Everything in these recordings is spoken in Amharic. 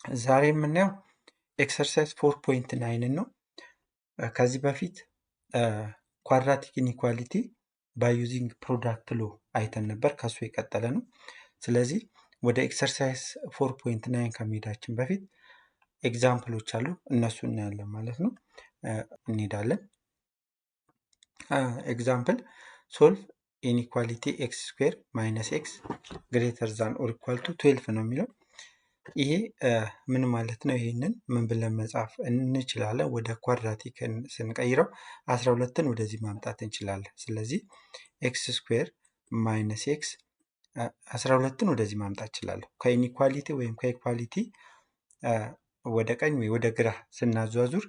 ዛሬ የምናየው ኤክሰርሳይዝ 4.9 ነው። ከዚህ በፊት ኳድራቲክ ኢኒኳሊቲ ባይ ዩዚንግ ፕሮዳክት ሎ አይተን ነበር። ከሱ የቀጠለ ነው። ስለዚህ ወደ ኤክሰርሳይዝ 4.9 ከመሄዳችን በፊት ኤግዛምፕሎች አሉ፣ እነሱ እናያለን ማለት ነው። እንሄዳለን። ኤግዛምፕል ሶልቭ ኢኒኳሊቲ ኤክስ ስኩዌር ማይነስ ኤክስ ግሬተር ዛን ኦር ኢኳል ቱ 12 ነው የሚለው። ይሄ ምን ማለት ነው? ይህንን ምን ብለን መጻፍ እንችላለን? ወደ ኳድራቲክ ስንቀይረው 12ን ወደዚህ ማምጣት እንችላለን። ስለዚህ ኤክስ ስኩዌር ማይነስ ኤክስ 12ን ወደዚህ ማምጣት እችላለሁ። ከኢኒኳሊቲ ወይም ከኢኳሊቲ ወደ ቀኝ ወይ ወደ ግራ ስናዟዙር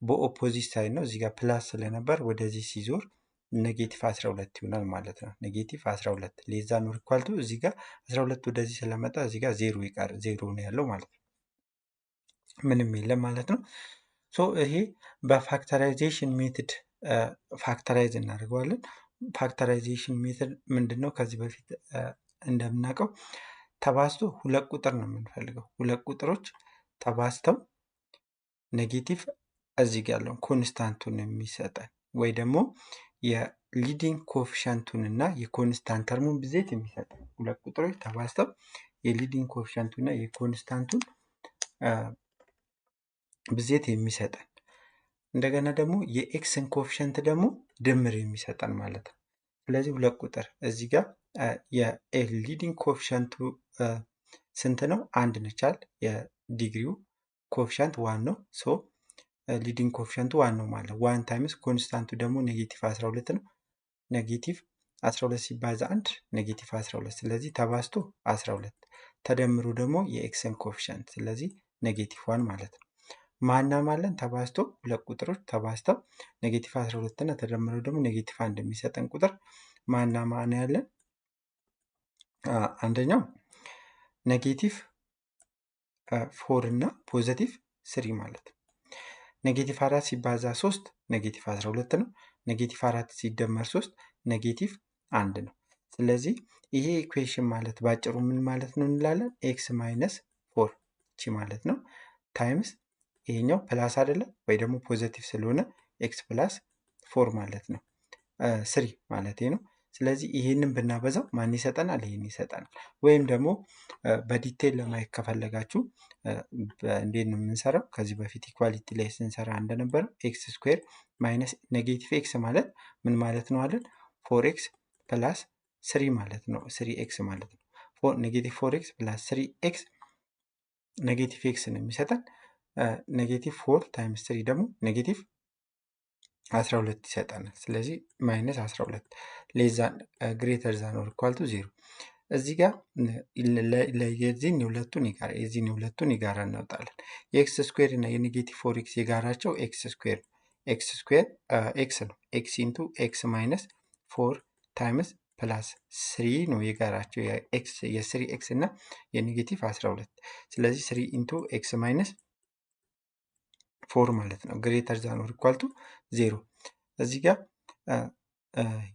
በኦፖዚት ሳይድ ነው። እዚህ ጋር ፕላስ ስለነበር ወደዚህ ሲዞር ኔጌቲቭ 12 ይሆናል ማለት ነው። ኔጌቲቭ 12 ሌዛ ኖር ኢኳልቱ እዚህ ጋር 12 ወደዚህ ስለመጣ እዚህ ጋር ዜሮ ይቀር ዜሮ ነው ያለው ማለት ነው። ምንም የለም ማለት ነው። ሶ ይሄ በፋክተራይዜሽን ሜትድ ፋክተራይዝ እናደርገዋለን። ፋክተራይዜሽን ሜትድ ምንድን ነው? ከዚህ በፊት እንደምናውቀው ተባዝቶ ሁለት ቁጥር ነው የምንፈልገው። ሁለት ቁጥሮች ተባዝተው ኔጌቲቭ እዚህ ጋር ያለውን ኮንስታንቱን የሚሰጠን ወይ ደግሞ የሊዲንግ ኮፊሸንቱን እና የኮንስታንት ተርሙን ብዜት የሚሰጠን ሁለት ቁጥሮች ተባዝተው የሊዲንግ ኮፊሸንቱን እና የኮንስታንቱን ብዜት የሚሰጠን እንደገና ደግሞ የኤክስን ኮፊሸንት ደግሞ ድምር የሚሰጠን ማለት ነው። ስለዚህ ሁለት ቁጥር እዚህ ጋር የሊዲንግ ኮፊሸንቱ ስንት ነው? አንድ ነቻል። የዲግሪው ኮፊሸንት ዋን ነው። ሶ ሊዲንግ ኮፊሸንቱ ዋን ነው ማለት ነው። ዋን ታይምስ ኮንስታንቱ ደግሞ ኔጌቲቭ 12 ነው። ኔጌቲቭ 12 ሲባዛ 1 ኔጌቲቭ 12። ስለዚህ ተባዝቶ 12 ተደምሮ ደግሞ የኤክስን ኮፊሸንት ስለዚህ ኔጌቲቭ 1 ማለት ነው። ማና ማለን ተባዝቶ ሁለት ቁጥሮች ተባዝተው ኔጌቲቭ 12 እና ተደምሮ ደግሞ ኔጌቲቭ 1 የሚሰጠን ቁጥር ማና ማና ያለን አንደኛው ኔጌቲቭ 4 እና ፖዘቲቭ 3 ማለት ነው። ኔጌቲቭ 4 ሲባዛ 3 ኔጌቲቭ 12 ነው። ኔጌቲቭ 4 ሲደመር 3 ኔጌቲቭ 1 ነው። ስለዚህ ይሄ ኢኩዌሽን ማለት ባጭሩ ምን ማለት ነው እንላለን? ኤክስ ማይነስ 4 ቺ ማለት ነው ታይምስ ይሄኛው ፕላስ አይደለም ወይ ደግሞ ፖዘቲቭ ስለሆነ ኤክስ ፕላስ 4 ማለት ነው 3 ማለት ነው። ስለዚህ ይሄንን ብናበዛው ማን ይሰጠናል? ይሄን ይሰጠናል። ወይም ደግሞ በዲቴል ለማየት ከፈለጋችሁ እንዴት ነው የምንሰራው? ከዚህ በፊት ኢኳሊቲ ላይ ስንሰራ እንደነበረው ኤክስ ስኩዌር ማይነስ ኔጌቲቭ ኤክስ ማለት ምን ማለት ነው አለን? 4ኤክስ ፕላስ 3 ማለት ነው። 3ኤክስ ማለት ነው። ኔጌቲቭ 4ኤክስ ፕላስ 3ኤክስ ኔጌቲቭ ኤክስ ነው የሚሰጠን። ኔጌቲቭ 4 ታይምስ 3 ደግሞ ኔጌቲቭ 12 ይሰጠናል። ስለዚህ ማይነስ 12 ሌዛን ግሬተር ዛን ኦር ኢኳል ቱ 0። እዚህ ጋር የዚህን የሁለቱን የጋራ እናወጣለን። የኤክስ ስኩዌር እና የኔጌቲቭ 4ኤክስ የጋራቸው ኤክስ ስኩዌር ኤክስ ነው። ኤክስ ኢንቱ ኤክስ ማይነስ 4 ታይምስ ፕላስ 3 ነው የጋራቸው የስሪ ኤክስ እና የኔጌቲቭ 12። ስለዚህ 3 ኢንቱ ኤክስ ማይነስ 4 ማለት ነው። ግሬተር ዛን ኦር ኢኳል ቱ 0። እዚህ ጋር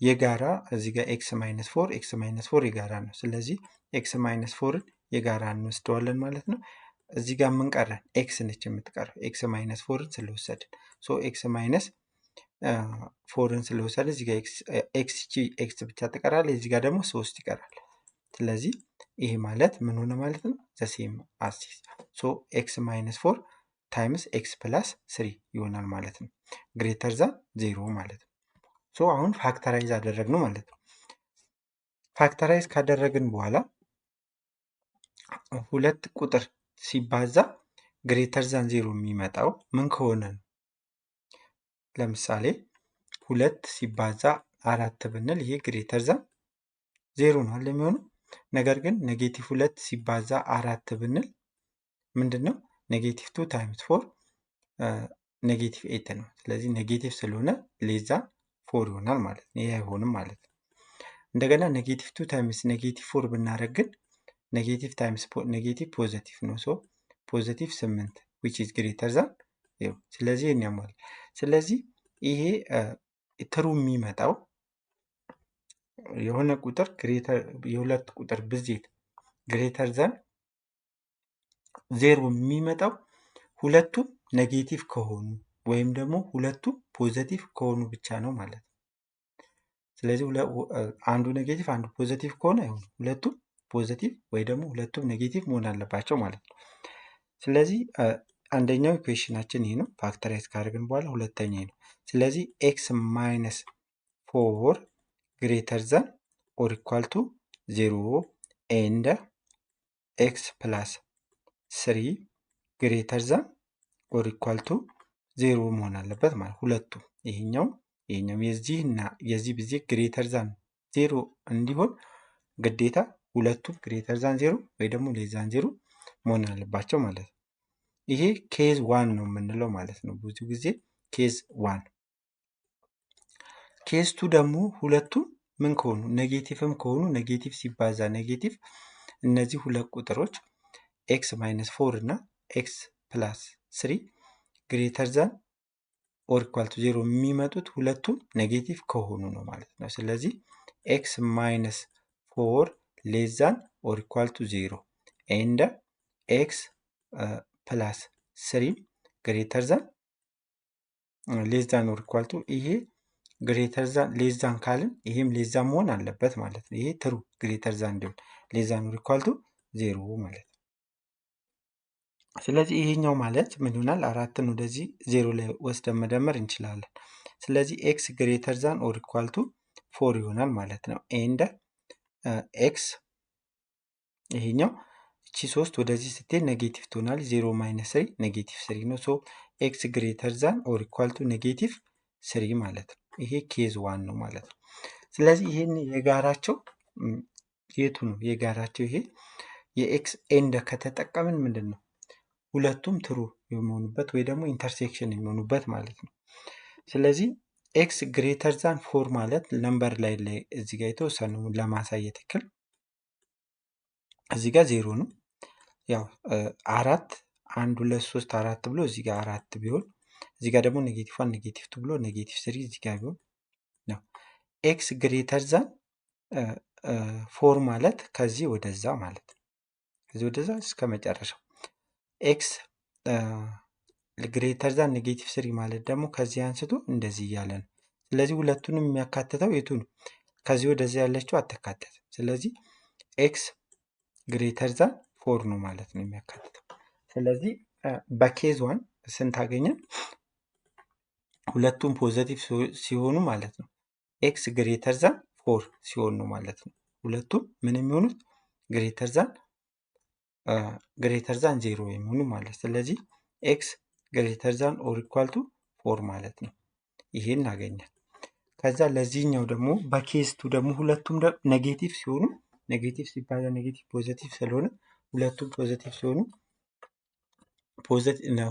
የጋራ እዚህ ጋር ኤክስ ማይነስ 4 የጋራ ነው። ስለዚህ ኤክስ ማይነስ 4ን የጋራ እንወስደዋለን ማለት ነው። እዚህ ጋር ምን ቀረን? ኤክስ ነች የምትቀረው ኤክስ ማይነስ 4ን ስለወሰድን። ሶ ኤክስ ማይነስ 4ን ስለወሰድን እዚህ ጋር ኤክስ ብቻ ትቀራለች። እዚህ ጋር ደግሞ 3 ይቀራል። ስለዚህ ይሄ ማለት ምን ሆነ ማለት ነው? ዘሴም አሲስ ሶ ኤክስ ማይነስ 4 ታይምስ ኤክስ ፕላስ 3 ይሆናል ማለት ነው። ግሬተር ዛን 0 ማለት ነው። ሶ አሁን ፋክተራይዝ አደረግነው ማለት ነው። ፋክተራይዝ ካደረግን በኋላ ሁለት ቁጥር ሲባዛ ግሬተር ዛን 0 የሚመጣው ምን ከሆነ ነው? ለምሳሌ 2 ሲባዛ 4 ብንል ይሄ ግሬተር ዛን 0 ነው የሚሆነው። ነገር ግን ኔጌቲቭ 2 ሲባዛ 4 ብንል ምንድን ነው? ኔጌቲቭ 2 ታይምስ 4 ኔጌቲቭ 8 ነው። ስለዚህ ኔጌቲቭ ስለሆነ ሌዛ 4 ይሆናል ማለት ነው። ይሄ አይሆንም ማለት ነው። እንደገና ኔጌቲቭ 2 ታይምስ ኔጌቲቭ 4 ብናደርግ ግን ኔጌቲቭ ታይምስ ኔጌቲቭ ፖዘቲቭ ነው። ሶ ፖዘቲቭ 8 which is greater than 0። ስለዚህ ይሄን ያሟል። ስለዚህ ይሄ ትሩ የሚመጣው የሆነ ቁጥር የሁለት ቁጥር ብዜት ግሬተር ዛን ዜሮ የሚመጣው ሁለቱም ኔጌቲቭ ከሆኑ ወይም ደግሞ ሁለቱም ፖዘቲቭ ከሆኑ ብቻ ነው ማለት ነው። ስለዚህ አንዱ ኔጌቲቭ አንዱ ፖዘቲቭ ከሆነ አይሆንም። ሁለቱም ፖዘቲቭ ወይ ደግሞ ሁለቱም ኔጌቲቭ መሆን አለባቸው ማለት ነው። ስለዚህ አንደኛው ኢኩዌሽናችን ይሄ ነው። ፋክተራይዝ ካደረግን በኋላ ሁለተኛ ነው። ስለዚህ ኤክስ ማይነስ 4 ግሬተር ዛን ኦር ኢኳል ቱ 0 ኤንድ ኤክስ ፕላስ 3 ግሬተር ዛን ኦር ኢኳል ቱ 0 መሆን አለበት ማለት ሁለቱም ይሄኛው የዚህና የዚህ ጊዜ ግሬተር ዛን 0 እንዲሆን ግዴታ ሁለቱም ግሬተር ዛን 0 ወይ ደግሞ ሌዛን 0 መሆን አለባቸው ማለት ነው። ይሄ ኬዝ 1 ነው የምንለው ማለት ነው። ብዙ ጊዜ ኬዝ 1። ኬዝ 2 ደግሞ ሁለቱም ምን ከሆኑ ኔጌቲቭም ከሆኑ ኔጌቲቭ ሲባዛ ኔጌቲቭ እነዚህ ሁለት ቁጥሮች ኤክስ ማይነስ 4 እና ኤክስ ፕላስ 3 ግሬተር ዛን ኦር ኢኳል ቱ 0 የሚመጡት ሁለቱም ኔጌቲቭ ከሆኑ ነው ማለት ነው። ስለዚህ ኤክስ ማይነስ 4 ሌስ ዛን ኦር ኢኳል ቱ 0 ኤንድ ኤክስ ፕላስ 3 ግሬተር ዛን ሌስ ዛን ኦር ኢኳል ቱ ይሄ ግሬተር ዛን ሌስ ዛን ካልን ይሄም ሌስ ዛን መሆን አለበት ማለት ነው። ይሄ ትሩ ግሬተር ዛን እንዲሆን ሌስ ዛን ኦር ኢኳል ቱ 0 ማለት ነው። ስለዚህ ይሄኛው ማለት ምን ይሆናል? አራትን ወደዚህ 0 ላይ ወስደን መደመር እንችላለን። ስለዚህ ኤክስ ግሬተር ዛን ኦር ኢኳል ቱ 4 ይሆናል ማለት ነው። ኤንድ ኤክስ ይሄኛው እቺ 3 ወደዚህ ስትሄድ ኔጌቲቭ ትሆናለች። 0 ማይነስ 3 ኔጌቲቭ 3 ነው። ሶ ኤክስ ግሬተር ዛን ኦር ኢኳል ቱ ኔጌቲቭ 3 ማለት ነው። ይሄ ኬዝ 1 ነው ማለት ነው። ስለዚህ ይሄን የጋራቸው የቱ ነው? የጋራቸው ይሄ የኤክስ ኤንድ ከተጠቀምን ምንድን ነው ሁለቱም ትሩ የሚሆኑበት ወይ ደግሞ ኢንተርሴክሽን የሚሆኑበት ማለት ነው። ስለዚህ ኤክስ ግሬተር ዛን 4 ማለት ነምበር ላይ እዚህ ጋር የተወሰኑ ለማሳየት ይክል እዚህ ጋር 0 ነው። ያው 4 1 2 3 4 ብሎ እዚህ ጋር 4 ቢሆን እዚህ ጋር ደግሞ ኔጌቲቭ 1 ኔጌቲቭ 2 ብሎ ኔጌቲቭ 3 እዚህ ጋር ቢሆን ነው። ኤክስ ግሬተር ዛን 4 ማለት ከዚህ ወደዛ ማለት ነው። ከዚህ ወደዛ እስከ መጨረሻው ኤክስ ግሬተር ዛን ኔጌቲቭ 3 ማለት ደግሞ ከዚህ አንስቶ እንደዚህ እያለ ነው። ስለዚህ ሁለቱንም የሚያካትተው የቱ ነው? ከዚህ ወደዚህ ያለችው አትካተትም። ስለዚህ ኤክስ ግሬተር ዛን 4 ነው ማለት ነው የሚያካትተው። ስለዚህ በኬዝ 1 ስንት አገኘን? ሁለቱም ፖዘቲቭ ሲሆኑ ማለት ነው ኤክስ ግሬተር ዛን 4 ሲሆን ነው ማለት ነው። ሁለቱም ምን የሚሆኑት ግሬተር ዛን 0 የሚሆኑ ማለት። ስለዚህ ኤክስ ግሬተር ዛን ኦር ኢኳል ቱ 4 ማለት ነው። ይሄን አገኘን። ከዛ ለዚህኛው ደግሞ በኬዝ 2 ደግሞ ሁለቱም ኔጌቲቭ ሲሆኑ ኔጌቲቭ ሲባዛ ኔጌቲቭ ፖዘቲቭ ስለሆነ ሁለቱም ፖዘቲቭ ሲሆኑ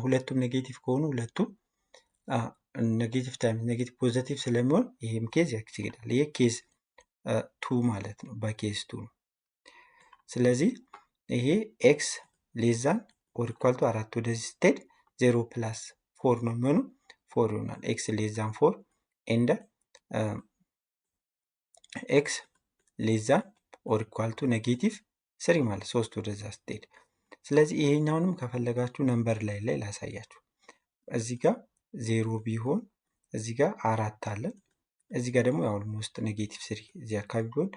ሁለቱም ኔጌቲቭ ከሆኑ ሁለቱም ኔጌቲቭ ታይምስ ኔጌቲቭ ፖዘቲቭ ስለሚሆን ይሄም ኬዝ ያክሲዳል። ይሄ ኬዝ 2 ማለት ነው። በኬዝ 2 ነው። ስለዚህ ይሄ ኤክስ ሌስ ዛን ኦር ኢኳል ቱ 4 ወደዚህ ስትሄድ 0 ፕላስ 4 ነው የሚሆነው 4 ይሆናል። ኤክስ ሌስ ዛን 4 ኤንድ ኤክስ ሌስ ዛን ኦር ኢኳል ቱ ኔጌቲቭ 3 ማለት 3 ወደዛ ስትሄድ። ስለዚህ ይሄኛውንም ከፈለጋችሁ ነምበር ላይ ላሳያችሁ። እዚህ ጋር 0 ቢሆን እዚህ ጋር 4 አለ። እዚህ ጋር ደግሞ ያው ኦልሞስት ኔጌቲቭ 3 እዚህ አካባቢ ቢሆን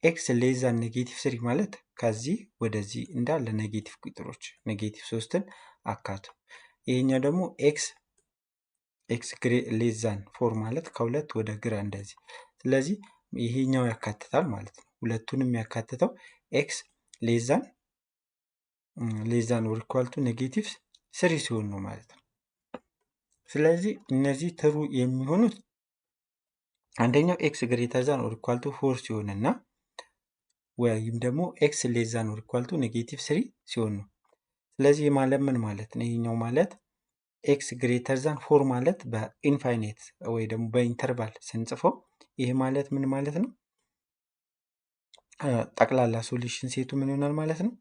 ኤክስ ሌስ ዛን ኔጌቲቭ 3 ማለት ከዚህ ወደዚህ እንዳለ ኔጌቲቭ ቁጥሮች ኔጌቲቭ 3ን አካቱ። ይሄኛው ደግሞ ኤክስ ሌስ ዛን 4 ማለት ከሁለት ወደ ግራ እንደዚህ። ስለዚህ ይሄኛው ያካትታል ማለት ነው። ሁለቱንም ያካትተው ኤክስ ሌስ ዛን ኦር ኢኳል ቱ ኔጌቲቭ 3 ሲሆን ነው ማለት ነው። ስለዚህ እነዚህ ትሩ የሚሆኑት አንደኛው ኤክስ ግሬተር ዛን ኦር ኢኳል ቱ 4 ሲሆን እና ወይም ደግሞ ኤክስ ሌስ ዛን ኦር ኢኳል ቱ ኔጌቲቭ 3 ሲሆን ነው። ስለዚህ ማለት ምን ማለት ነው? ይሄኛው ማለት ኤክስ ግሬተር ዛን 4 ማለት በኢንፋይናይት ወይ ደግሞ በኢንተርቫል ስንጽፈው ይሄ ማለት ምን ማለት ነው? ጠቅላላ ሶሉሽን ሴቱ ምን ይሆናል ማለት ነው?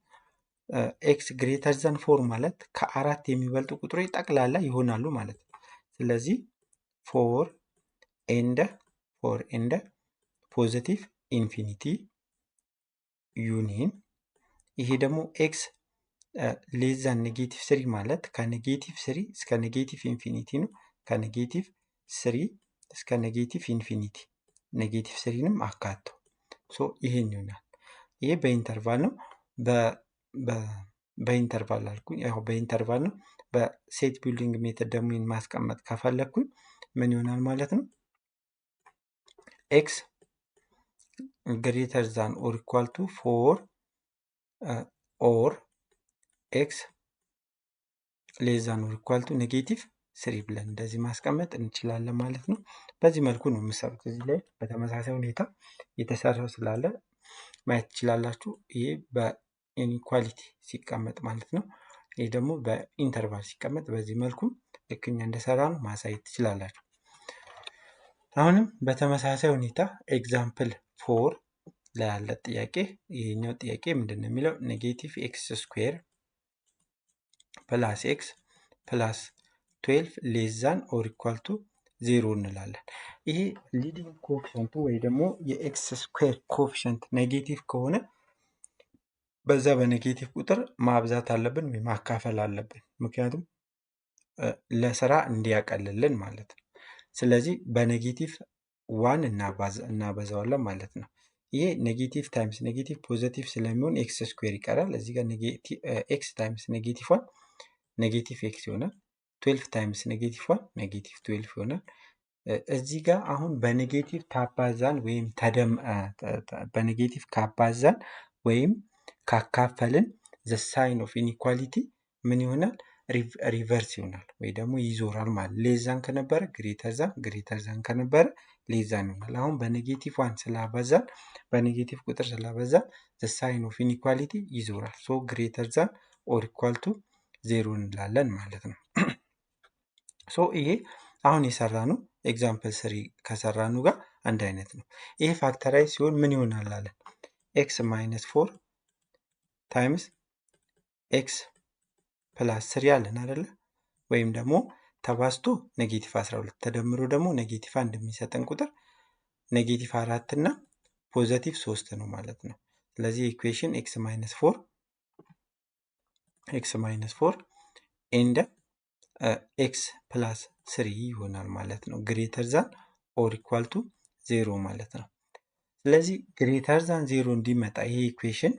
ኤክስ ግሬተር ዛን 4 ማለት ከአራት የሚበልጡ ቁጥሮች ጠቅላላ ይሆናሉ ማለት ነው። ስለዚህ 4 ኤንድ ፖዚቲቭ ኢንፊኒቲ ዩኒየን ይሄ ደግሞ ኤክስ ሌዛን ኔጌቲቭ ስሪ ማለት ከኔጌቲቭ ስሪ እስከ ኔጌቲቭ ኢንፊኒቲ ነው። ከኔጌቲቭ ስሪ እስከ ኔጌቲቭ ኢንፊኒቲ ኔጌቲቭ ስሪንም አካቶ ይሄን ይሆናል። ይሄ በኢንተርቫል ነው። በኢንተርቫል አልኩኝ፣ ያው በኢንተርቫል ነው። በሴት ቢልዲንግ ሜተድ ደግሞ ማስቀመጥ ከፈለግኩኝ ምን ይሆናል ማለት ነው? ኤክስ ግሬተር ዛን ኦር ኢኳል ቱ ፎር ኦር ኤክስ ሌስ ዛን ኦር ኢኳል ቱ ኔጌቲቭ ስሪ ብለን እንደዚህ ማስቀመጥ እንችላለን ማለት ነው። በዚህ መልኩ ነው የምሰሩት። እዚህ ላይ በተመሳሳይ ሁኔታ የተሰራው ስላለ ማየት ትችላላችሁ። ይሄ በኢኒኳሊቲ ሲቀመጥ ማለት ነው። ይህ ደግሞ በኢንተርቫል ሲቀመጥ በዚህ መልኩ ልክ እኛ እንደሰራ ነው ማሳየት ትችላላችሁ። አሁንም በተመሳሳይ ሁኔታ ኤግዛምፕል ፎር ላይ ያለ ጥያቄ፣ ይሄኛው ጥያቄ ምንድን ነው የሚለው? ኔጌቲቭ ኤክስ ስኩዌር ፕላስ ኤክስ ፕላስ 12 ሌስ ዛን ኦር ኢኳል ቱ 0 እንላለን። ይሄ ሊዲንግ ኮኤፊሽንቱ ወይ ደግሞ የኤክስ ስኩዌር ኮኤፊሽንት ኔጌቲቭ ከሆነ በዛ በኔጌቲቭ ቁጥር ማብዛት አለብን ወይ ማካፈል አለብን፣ ምክንያቱም ለስራ እንዲያቀልልን ማለት ነው። ስለዚህ በኔጌቲቭ ዋን እናበዛዋለን ማለት ነው። ይሄ ኔጌቲቭ ታይምስ ኔጌቲቭ ፖዘቲቭ ስለሚሆን ኤክስ ስኩዌር ይቀራል። እዚህ ጋር ኤክስ ታይምስ ኔጌቲቭ ዋን ኔጌቲቭ ኤክስ ይሆናል። 12 ታይምስ ኔጌቲቭ ዋን ኔጌቲቭ 12 ይሆናል። እዚህ ጋር አሁን በኔጌቲቭ ካባዛን ወይም በኔጌቲቭ ካባዛን ወይም ካካፈልን ዘ ሳይን ኦፍ ኢኒኳሊቲ ምን ይሆናል? ሪቨርስ ይሆናል ወይ ደግሞ ይዞራል ማለት። ሌዛን ከነበረ ግሬተር ዛን ከነበረ ሌዛን ይሆናል። አሁን በኔጌቲቭ ዋን ስላበዛን በኔጌቲቭ ቁጥር ስላበዛን ዘ ሳይን ኦፍ ኢኒኳሊቲ ይዞራል። ሶ ግሬተር ዛን ኦር ኢኳል ቱ 0 እንላለን ማለት ነው። ሶ ይሄ አሁን የሰራነው ኤግዛምፕል ስሪ ከሰራኑ ጋር አንድ አይነት ነው። ይሄ ፋክተራይዝ ሲሆን ምን ይሆናል አለን? ኤክስ ማይነስ 4 ታይምስ ኤክስ ፕላስ 3 አለን አይደለ? ወይም ደግሞ ተባዝቶ ኔጌቲቭ 12 ተደምሮ ደግሞ ኔጌቲቭ 1 የሚሰጠን ቁጥር ኔጌቲቭ 4 እና ፖዘቲቭ 3 ነው ማለት ነው። ስለዚህ ኢኩዌሽን ኤክስ ማይነስ 4 ኤንድ ኤክስ ፕላስ 3 ይሆናል ማለት ነው። ግሬተር ዛን ኦር ኢኳል ቱ 0 ማለት ነው። ስለዚህ ግሬተር ዛን 0 እንዲመጣ ይሄ ኢኩዌሽን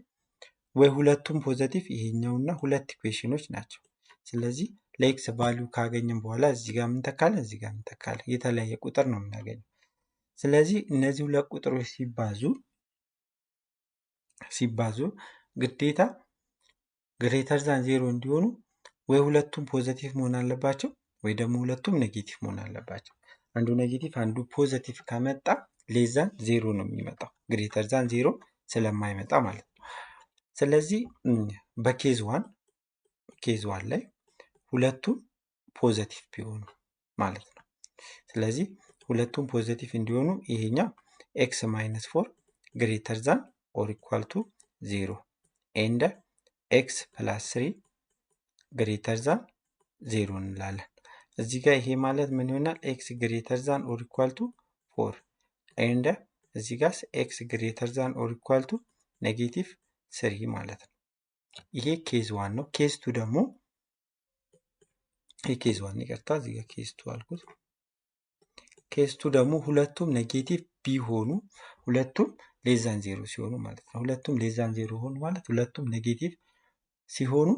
ወይ ሁለቱም ፖዘቲቭ ይሄኛውና ሁለት ኢኩዌሽኖች ናቸው። ስለዚህ ለኤክስ ቫልዩ ካገኘን በኋላ እዚህ ጋር እንተካለን፣ እዚህ ጋር እንተካለን። የተለያየ ቁጥር ነው የምናገኘው። ስለዚህ እነዚህ ሁለት ቁጥሮች ሲባዙ ግዴታ ግሬተር ዛን 0 እንዲሆኑ ወይ ሁለቱም ፖዘቲቭ መሆን አለባቸው ወይ ደግሞ ሁለቱም ኔጌቲቭ መሆን አለባቸው። አንዱ ኔጌቲቭ አንዱ ፖዘቲቭ ከመጣ ሌስ ዛን 0 ነው የሚመጣው፣ ግሬተር ዛን 0 ስለማይመጣ ማለት ነው። ስለዚህ በኬዝ ዋን ላይ ሁለቱም ፖዘቲቭ ቢሆኑ ማለት ነው። ስለዚህ ሁለቱም ፖዘቲቭ እንዲሆኑ ይሄኛው ኤክስ ማይነስ 4 ግሬተር ዛን ኦር ኢኳል ቱ 0 ኤንድ ኤክስ ፕላስ 3 ግሬተር ዛን 0 እንላለን። እዚህ ጋር ይሄ ማለት ምን ይሆናል? ኤክስ ግሬተር ዛን ኦር ኢኳል ቱ 4 ኤንድ እዚህ ጋር ኤክስ ግሬተር ዛን ኦር ኢኳል ቱ ኔጌቲቭ 3 ማለት ነው። ይሄ ኬዝ ዋን ነው። ኬዝ ቱ ደግሞ ኬዝ ዋን ይቅርታ፣ እዚህ ጋር ኬዝ ቱ አልኩት። ኬዝ ቱ ደግሞ ሁለቱም ኔጌቲቭ ቢሆኑ ሁለቱም ሌስ ዛን 0 ሲሆኑ ማለት ነው። ሁለቱም ሌስ ዛን 0 ሆኑ ማለት ሁለቱም ኔጌቲቭ ሲሆኑ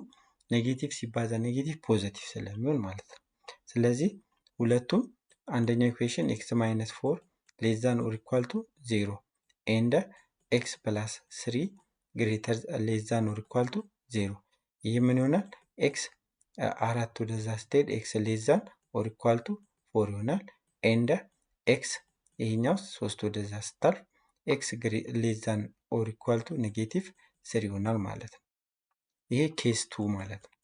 ኔጌቲቭ ሲባዛ ኔጌቲቭ ፖዘቲቭ ስለሚሆን ማለት ነው። ስለዚህ ሁለቱም አንደኛው ኢኩዌሽን ኤክስ ማይነስ 4 ሌስ ዛን ኦር ኢኳል ቱ 0 ኤንድ ኤክስ ፕላስ 3 ግሬተር ሌስ ዛን ኦር ኢኳል ቱ 0። ይህ ምን ይሆናል? ኤክስ አራት ወደዛ ስትሄድ ኤክስ ሌስ ዛን ኦር ኢኳል ቱ 4 ይሆናል። ኤንድ ኤክስ ይሄኛው 3 ወደዛ ስታልፍ ኤክስ ሌስ ዛን ኦር ኢኳል ቱ ኔጌቲቭ 3 ይሆናል ማለት ነው። ይሄ ኬዝ 2 ማለት ነው።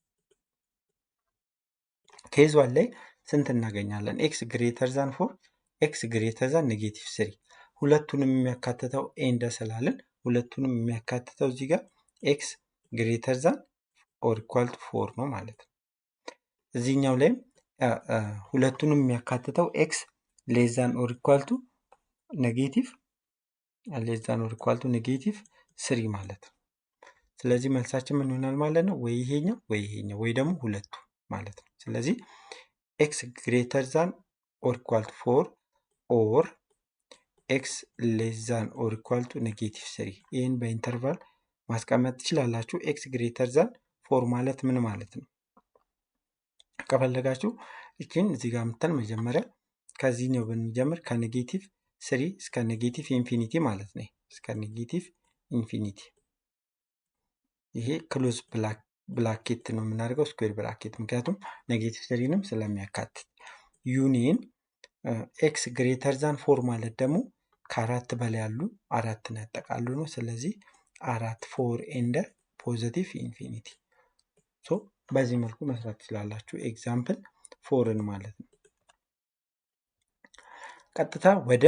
ኬዝ 1 ላይ ስንት እናገኛለን? ኤክስ ግሬተር ዛን 4 ኤክስ ግሬተር ዛን ኔጌቲቭ 3 ሁለቱንም የሚያካትተው ኤንድ ስላለን ሁለቱንም የሚያካትተው እዚህ ጋር ኤክስ ግሬተር ዛን ኦር ኢኳል ቱ 4 ነው ማለት ነው። እዚህኛው ላይም ሁለቱንም የሚያካትተው ኤክስ ሌስ ዛን ኦር ኢኳል ቱ ኔጌቲቭ 3 ማለት ነው። ስለዚህ መልሳችን ምን ይሆናል ማለት ነው? ወይ ይሄኛው ወይ ይሄኛው ወይ ደግሞ ሁለቱ ማለት ነው። ስለዚህ ኤክስ ግሬተር ዛን ኦር ኢኳል ቱ 4 ኦር ኤክስ ሌስ ዛን ኦር ኢኳል ቱ ኔጌቲቭ 3 ይህን በኢንተርቫል ማስቀመጥ ትችላላችሁ። ኤክስ ግሬተር ዛን 4 ማለት ምን ማለት ነው? ከፈለጋችሁ እቺን እዚህ ጋር ምተን መጀመሪያ ከዚህ ነው ብንጀምር ከኔጌቲቭ 3 እስከ ኔጌቲቭ ኢንፊኒቲ ማለት ነው። እስከ ኔጌቲቭ ኢንፊኒቲ ይሄ ክሎዝ ብላኬት ነው የምናደርገው፣ ስኩዌር ብላኬት፣ ምክንያቱም ኔጌቲቭ 3ንም ስለሚያካትት። ዩኒየን ኤክስ ግሬተር ዛን 4 ማለት ደግሞ ከአራት በላይ ያሉ አራትን ያጠቃሉ ነው። ስለዚህ 4 ኤንድ ፖዚቲቭ ኢንፊኒቲ። ሶ በዚህ መልኩ መስራት ትችላላችሁ ኤግዛምፕል 4ን ማለት ነው። ቀጥታ ወደ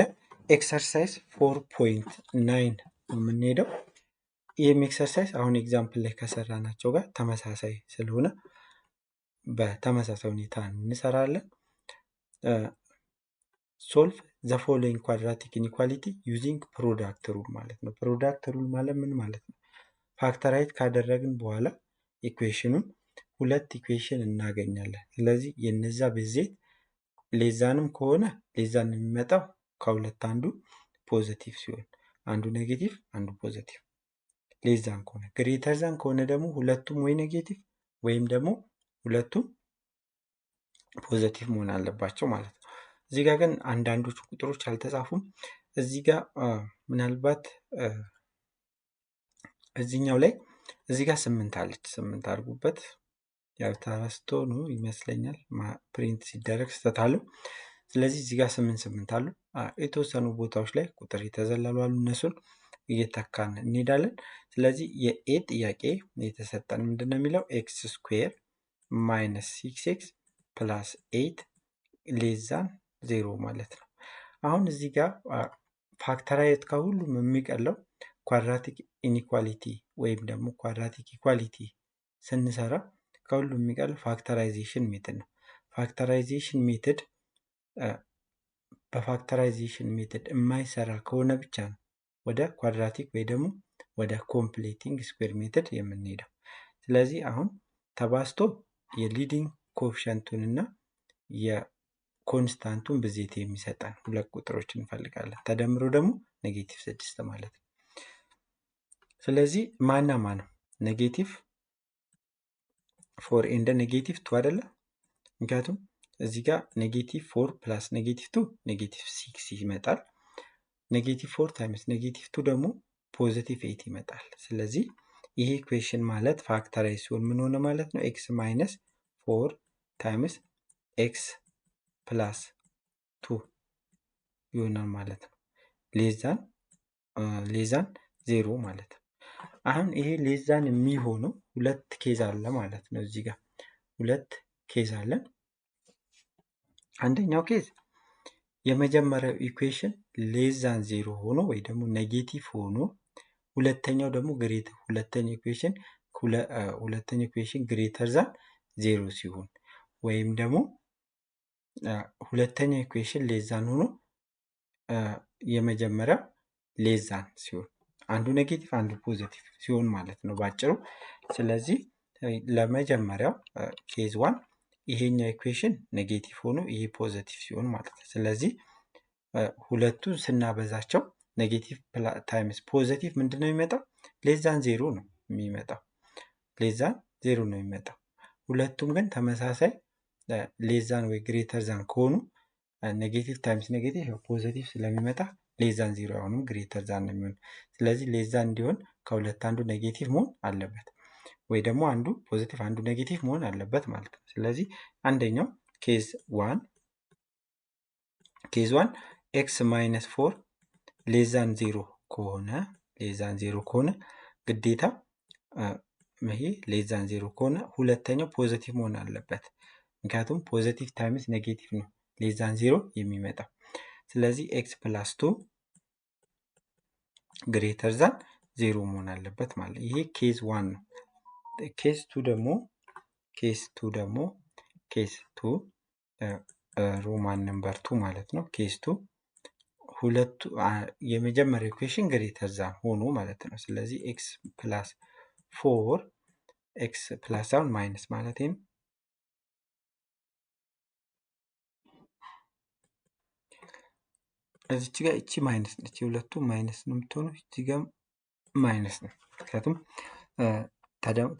ኤክሰርሳይዝ 4.9 የምንሄደው። ይህም ኤክሰርሳይዝ አሁን ኤግዛምፕል ላይ ከሰራናቸው ጋር ተመሳሳይ ስለሆነ በተመሳሳይ ሁኔታ እንሰራለን። ሶልቭ ዘ ፎሎዊንግ ኳድራቲክ ኢኒኳሊቲ ዩዚንግ ፕሮዳክት ሩል ማለት ነው። ፕሮዳክት ሩል ማለት ምን ማለት ነው? ፋክተራይት ካደረግን በኋላ ኢኩዌሽኑን ሁለት ኢኩዌሽን እናገኛለን። ስለዚህ የነዛ ብዜት ሌዛንም ከሆነ ሌዛን የሚመጣው ከሁለት አንዱ ፖዚቲቭ ሲሆን አንዱ ኔጌቲቭ አንዱ ፖዚቲቭ። ሌዛን ከሆነ ግሬተር ዛን ከሆነ ደግሞ ሁለቱም ወይ ኔጌቲቭ ወይም ደግሞ ሁለቱም ፖዚቲቭ መሆን አለባቸው ማለት ነው። እዚህ ጋር ግን አንዳንዶቹ ቁጥሮች አልተጻፉም። እዚህ ጋር ምናልባት እዚህኛው ላይ እዚህ ጋር 8 አለች፣ 8 አድርጉበት። ያው ተረስቶ ነው ይመስለኛል ፕሪንት ሲደረግ ስህተት አለው። ስለዚህ እዚህ ጋር 8 አሉ። የተወሰኑ ቦታዎች ላይ ቁጥር የተዘለሉ አሉ። እነሱን እየተካን እንሄዳለን። ስለዚህ የኤ ጥያቄ የተሰጠን ምንድን ነው የሚለው ኤክስ ስኩዌር ማይነስ 6x ፕላስ 8 ሌዛን 0 ማለት ነው። አሁን እዚህ ጋር ፋክተራይት ከሁሉም የሚቀለው ኳድራቲክ ኢኒኳሊቲ ወይም ደግሞ ኳድራቲክ ኢኳሊቲ ስንሰራ ከሁሉም የሚቀለው ፋክተራይዜሽን ሜትድ ነው። ፋክተራይዜሽን ሜትድ በፋክተራይዜሽን ሜትድ የማይሰራ ከሆነ ብቻ ነው ወደ ኳድራቲክ ወይ ደግሞ ወደ ኮምፕሌቲንግ ስኩዌር ሜትድ የምንሄደው። ስለዚህ አሁን ተባዝቶ የሊዲንግ ኮኤፊሸንቱን እና የኮንስታንቱን ብዜት የሚሰጠን ሁለት ቁጥሮች እንፈልጋለን። ተደምሮ ደግሞ ኔጌቲቭ 6 ማለት ነው። ስለዚህ ማና ማን ነው? ኔጌቲቭ 4 ኤንድ ኔጌቲቭ 2 አይደለ? ምክንያቱም እዚህ ጋር ኔጌቲቭ 4 ፕላስ ኔጌቲቭ 2 ኔጌቲቭ 6 ይመጣል። ኔጌቲቭ 4 ታይምስ ኔጌቲቭ 2 ደግሞ ፖዚቲቭ 8 ይመጣል። ስለዚህ ይሄ ኢኩዌሽን ማለት ፋክተራይዝ ሲሆን ምን ሆነ ማለት ነው? ኤክስ ማይነስ 4 ታይምስ ኤክስ ፕላስ 2 ይሆናል ማለት ነው። ሌዛን 0 ማለት ነው። አሁን ይሄ ሌዛን የሚሆነው ሁለት ኬዝ አለ ማለት ነው። እዚህ ጋር ሁለት ኬዝ አለን። አንደኛው ኬዝ የመጀመሪያው ኢኩዌሽን ሌዛን 0 ሆኖ ወይ ደግሞ ኔጌቲቭ ሆኖ ሁለተኛው ደግሞ ሁለተኛው ኢኩዌሽን ግሬተር ዛን 0 ሲሆን ወይም ደግሞ ሁለተኛው ኢኩዌሽን ሌዛን ሆኖ የመጀመሪያው ሌዛን ሲሆን አንዱ ኔጌቲቭ አንዱ ፖዚቲቭ ሲሆን ማለት ነው ባጭሩ። ስለዚህ ለመጀመሪያው ኬዝ 1 ይሄኛው ኢኩዌሽን ኔጌቲቭ ሆኖ ይሄ ፖዚቲቭ ሲሆን ማለት ነው። ስለዚህ ሁለቱን ስናበዛቸው ኔጌቲቭ ታይምስ ፖዚቲቭ ምንድን ነው የሚመጣው? ሌዛን 0 ነው የሚመጣው። ሌዛን 0 ነው የሚመጣው። ሁለቱም ግን ተመሳሳይ ሌዛን ወይ ግሬተር ዛን ከሆኑ ኔጌቲቭ ታይምስ ኔጌቲቭ ፖዚቲቭ ስለሚመጣ ሌዛን 0 አሁንም ግሬተር ዛን ነው የሚሆን። ስለዚህ ሌዛን እንዲሆን ከሁለት አንዱ ኔጌቲቭ መሆን አለበት ወይ ደግሞ አንዱ ፖዚቲቭ አንዱ ኔጌቲቭ መሆን አለበት ማለት ነው። ስለዚህ አንደኛው ኬዝ 1 ኤክስ ማይነስ 4 ሌዛን 0 ከሆነ ግዴታ ይሄ ሌዛን 0 ከሆነ ሁለተኛው ፖዚቲቭ መሆን አለበት። ምክንያቱም ፖዚቲቭ ታይምስ ኔጌቲቭ ነው ሌዛን 0 የሚመጣው። ስለዚህ ኤክስ ፕላስ 2 ግሬተር ዛን 0 መሆን አለበት ማለት ይሄ ኬዝ 1 ነው። ኬዝ 2 ደግሞ ሮማን ነምበር 2 ማለት ነው። ኬዝ 2 የመጀመሪያው ኢኩዌሽን ግሬተር ዛን ሆኖ ማለት ነው። ስለዚህ ኤክስ ፕላስ ፎር ኤክስ ፕላስ አሁን ማይነስ ማለት ነው። እዚች ጋር እቺ ማይነስ ነች፣ የሁለቱ ማይነስ ነው የምትሆነው። እቺ ጋር ማይነስ ነው፣ ምክንያቱም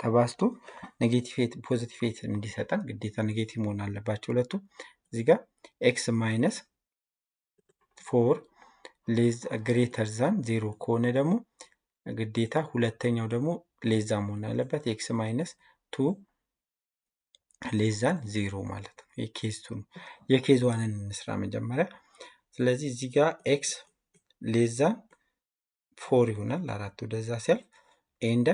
ተባዝቶ ኔጌቲቭ ፖዚቲቭ ኤት እንዲሰጠን ግዴታ ኔጌቲቭ መሆን አለባቸው ሁለቱ። እዚህ ጋር ኤክስ ማይነስ ፎር ግሬተር ዛን ዜሮ ከሆነ ደግሞ ግዴታ ሁለተኛው ደግሞ ሌዛ መሆን አለበት። ኤክስ ማይነስ ቱ ሌዛን ዜሮ ማለት ነው። የኬዝ ቱ ነው። የኬዝ ዋንን እንስራ መጀመሪያ። ስለዚህ እዚህ ጋር ኤክስ ሌዛን ፎር ይሆናል፣ አራት ወደዛ ሲያልፍ ኤንደ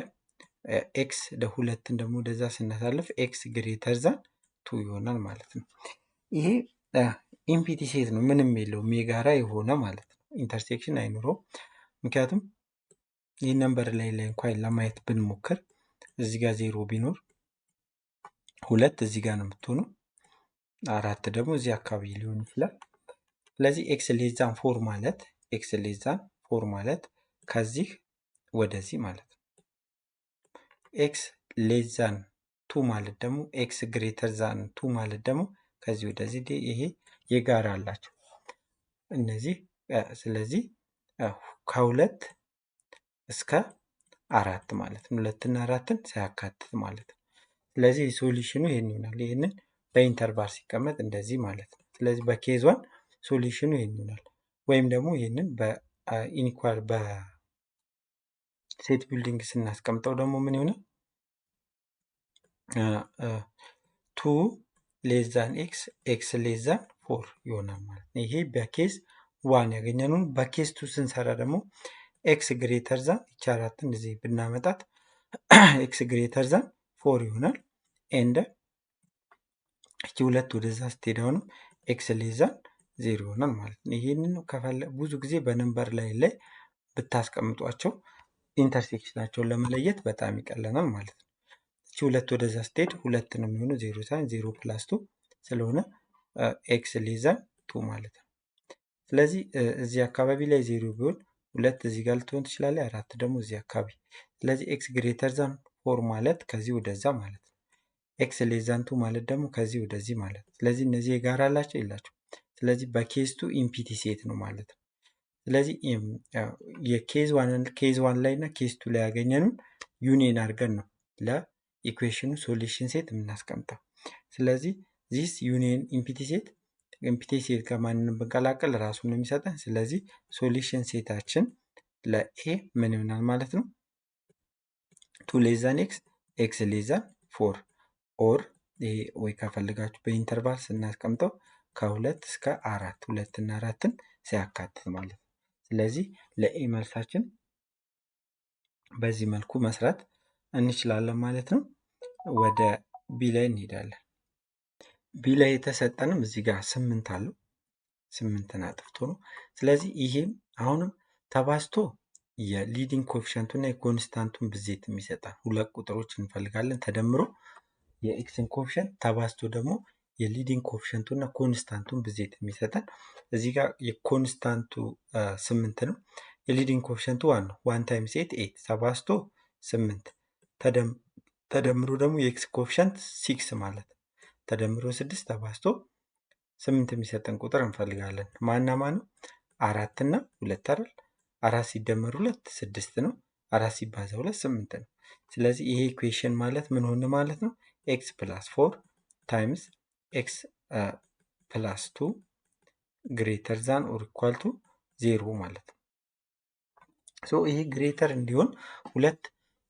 ኤክስ ለሁለትን ደግሞ ወደዛ ስናሳልፍ ኤክስ ግሬተር ዛን ቱ ይሆናል ማለት ነው። ይሄ ኢምፒቲ ሴት ነው፣ ምንም የለውም የጋራ የሆነ ማለት ነው። ኢንተርሴክሽን አይኖረውም። ምክንያቱም ይህ ነምበር ላይ እንኳን ለማየት ብንሞክር እዚህ ጋር ዜሮ ቢኖር ሁለት እዚህ ጋር ነው የምትሆነው፣ አራት ደግሞ እዚህ አካባቢ ሊሆን ይችላል። ስለዚህ ኤክስ ሌዛን ፎር ማለት ኤክስ ሌዛን ፎር ማለት ከዚህ ወደዚህ ማለት ነው። ኤክስ ሌዛን ቱ ማለት ደግሞ ኤክስ ግሬተር ዛን ቱ ማለት ደግሞ ከዚህ ወደዚህ፣ ይሄ የጋራ አላቸው እነዚህ። ስለዚህ ከሁለት እስከ አራት ማለት ነው፣ ሁለትና አራትን ሳያካትት ማለት ነው። ስለዚህ ሶሉሽኑ ይህን ይሆናል። ይህንን በኢንተርቫል ሲቀመጥ እንደዚህ ማለት ነው። ስለዚህ በኬዝ ዋን ሶሉሽኑ ይህን ይሆናል። ወይም ደግሞ ይህንን በኢኒኳል በሴት ቢልዲንግ ስናስቀምጠው ደግሞ ምን ይሆናል? ቱ ሌዛን ኤክስ ኤክስ ሌዛን ፎር ይሆናል ማለት ነው። ይሄ በኬዝ ዋን ያገኘነውን። በኬዝ ቱ ስንሰራ ደግሞ ኤክስ ግሬተር ዛን ይቺ አራትን እዚህ ብናመጣት ኤክስ ግሬተር ዛን ፎር ይሆናል። ኤንድ እቺ ሁለት ወደዛ ስትሄድ አሁንም ኤክስ ሌዛን ዜሮ ይሆናል ማለት ነው። ይህንን ብዙ ጊዜ በነምበር ላይ ብታስቀምጧቸው ኢንተርሴክሽናቸውን ለመለየት በጣም ይቀለናል ማለት ነው። እቺ ሁለት ወደዛ ስትሄድ ሁለት ነው የሚሆነው፣ ዜሮ ሳይሆን ዜሮ ፕላስ ቱ ስለሆነ ኤክስ ሌዛን ቱ ማለት ነው። ስለዚህ እዚህ አካባቢ ላይ ዜሮ ቢሆን ሁለት እዚህ ጋር ልትሆን ትችላለች፣ አራት ደግሞ እዚህ አካባቢ። ስለዚህ ኤክስ ግሬተር ዛን ፎር ማለት ከዚህ ወደዛ ማለት ነው። ኤክስ ሌዛን ቱ ማለት ደግሞ ከዚህ ወደዚህ ማለት ነው። ስለዚህ እነዚህ የጋራ አላቸው የላቸው። ስለዚህ በኬዝ ቱ ኢምፒቲ ሴት ነው ማለት ነው። ስለዚህ የኬዝ ዋን ላይ እና ኬዝ ቱ ላይ ያገኘነውን ዩኒየን አድርገን ነው ለኢኩዌሽኑ ሶሉሽን ሴት የምናስቀምጠው። ስለዚህ ዚስ ዩኒየን ኢምፒቲ ሴት ከማንንም ብንቀላቀል ራሱን ነው የሚሰጠን። ስለዚህ ሶሉሽን ሴታችን ለኤ ምን ይሆናል ማለት ነው? ቱ ሌዛን ኤክስ ኤክስ ሌዛን ፎር ኦር ይሄ ወይ ከፈልጋችሁ በኢንተርቫል ስናስቀምጠው ከሁለት እስከ አራት ሁለትና አራትን ሲያካትት ማለት ነው። ስለዚህ ለኤ መልሳችን በዚህ መልኩ መስራት እንችላለን ማለት ነው። ወደ ቢ ላይ እንሄዳለን። ቢ ላይ የተሰጠንም እዚህ ጋር 8 አለው። 8ን አጥፍቶ ነው። ስለዚህ ይሄም አሁንም ተባዝቶ የሊዲንግ ኮኤፊሽንቱ እና የኮንስታንቱን ብዜት የሚሰጠን ሁለት ቁጥሮች እንፈልጋለን። ተደምሮ የኤክስን ኮኤፊሽንት ተባዝቶ ደግሞ የሊዲንግ ኮኤፊሽንቱ እና ኮንስታንቱን ብዜት የሚሰጠን። እዚህ ጋር የኮንስታንቱ 8 ነው። የሊዲንግ ኮኤፊሽንቱ 1 ነው። 1 ታይምስ 8 ተባዝቶ 8 ተደምሮ ደግሞ የኤክስ ኮኤፊሽንት 6 ማለት ነው። ተደምሮ 6 ተባዝቶ 8 የሚሰጠን ቁጥር እንፈልጋለን። ማና ማን ነው? 4 እና 2 አይደል? 4 ሲደመር 2 6 ነው። 4 ሲባዛ 2 8 ነው። ስለዚህ ይሄ ኢኩዌሽን ማለት ምን ሆነ ማለት ነው? ኤክስ ፕላስ 4 ታይምስ ኤክስ ፕላስ 2 ግሬተር ዛን ኦር ኢኳል ቱ 0 ማለት ነው። ሶ ይሄ ግሬተር እንዲሆን ሁለት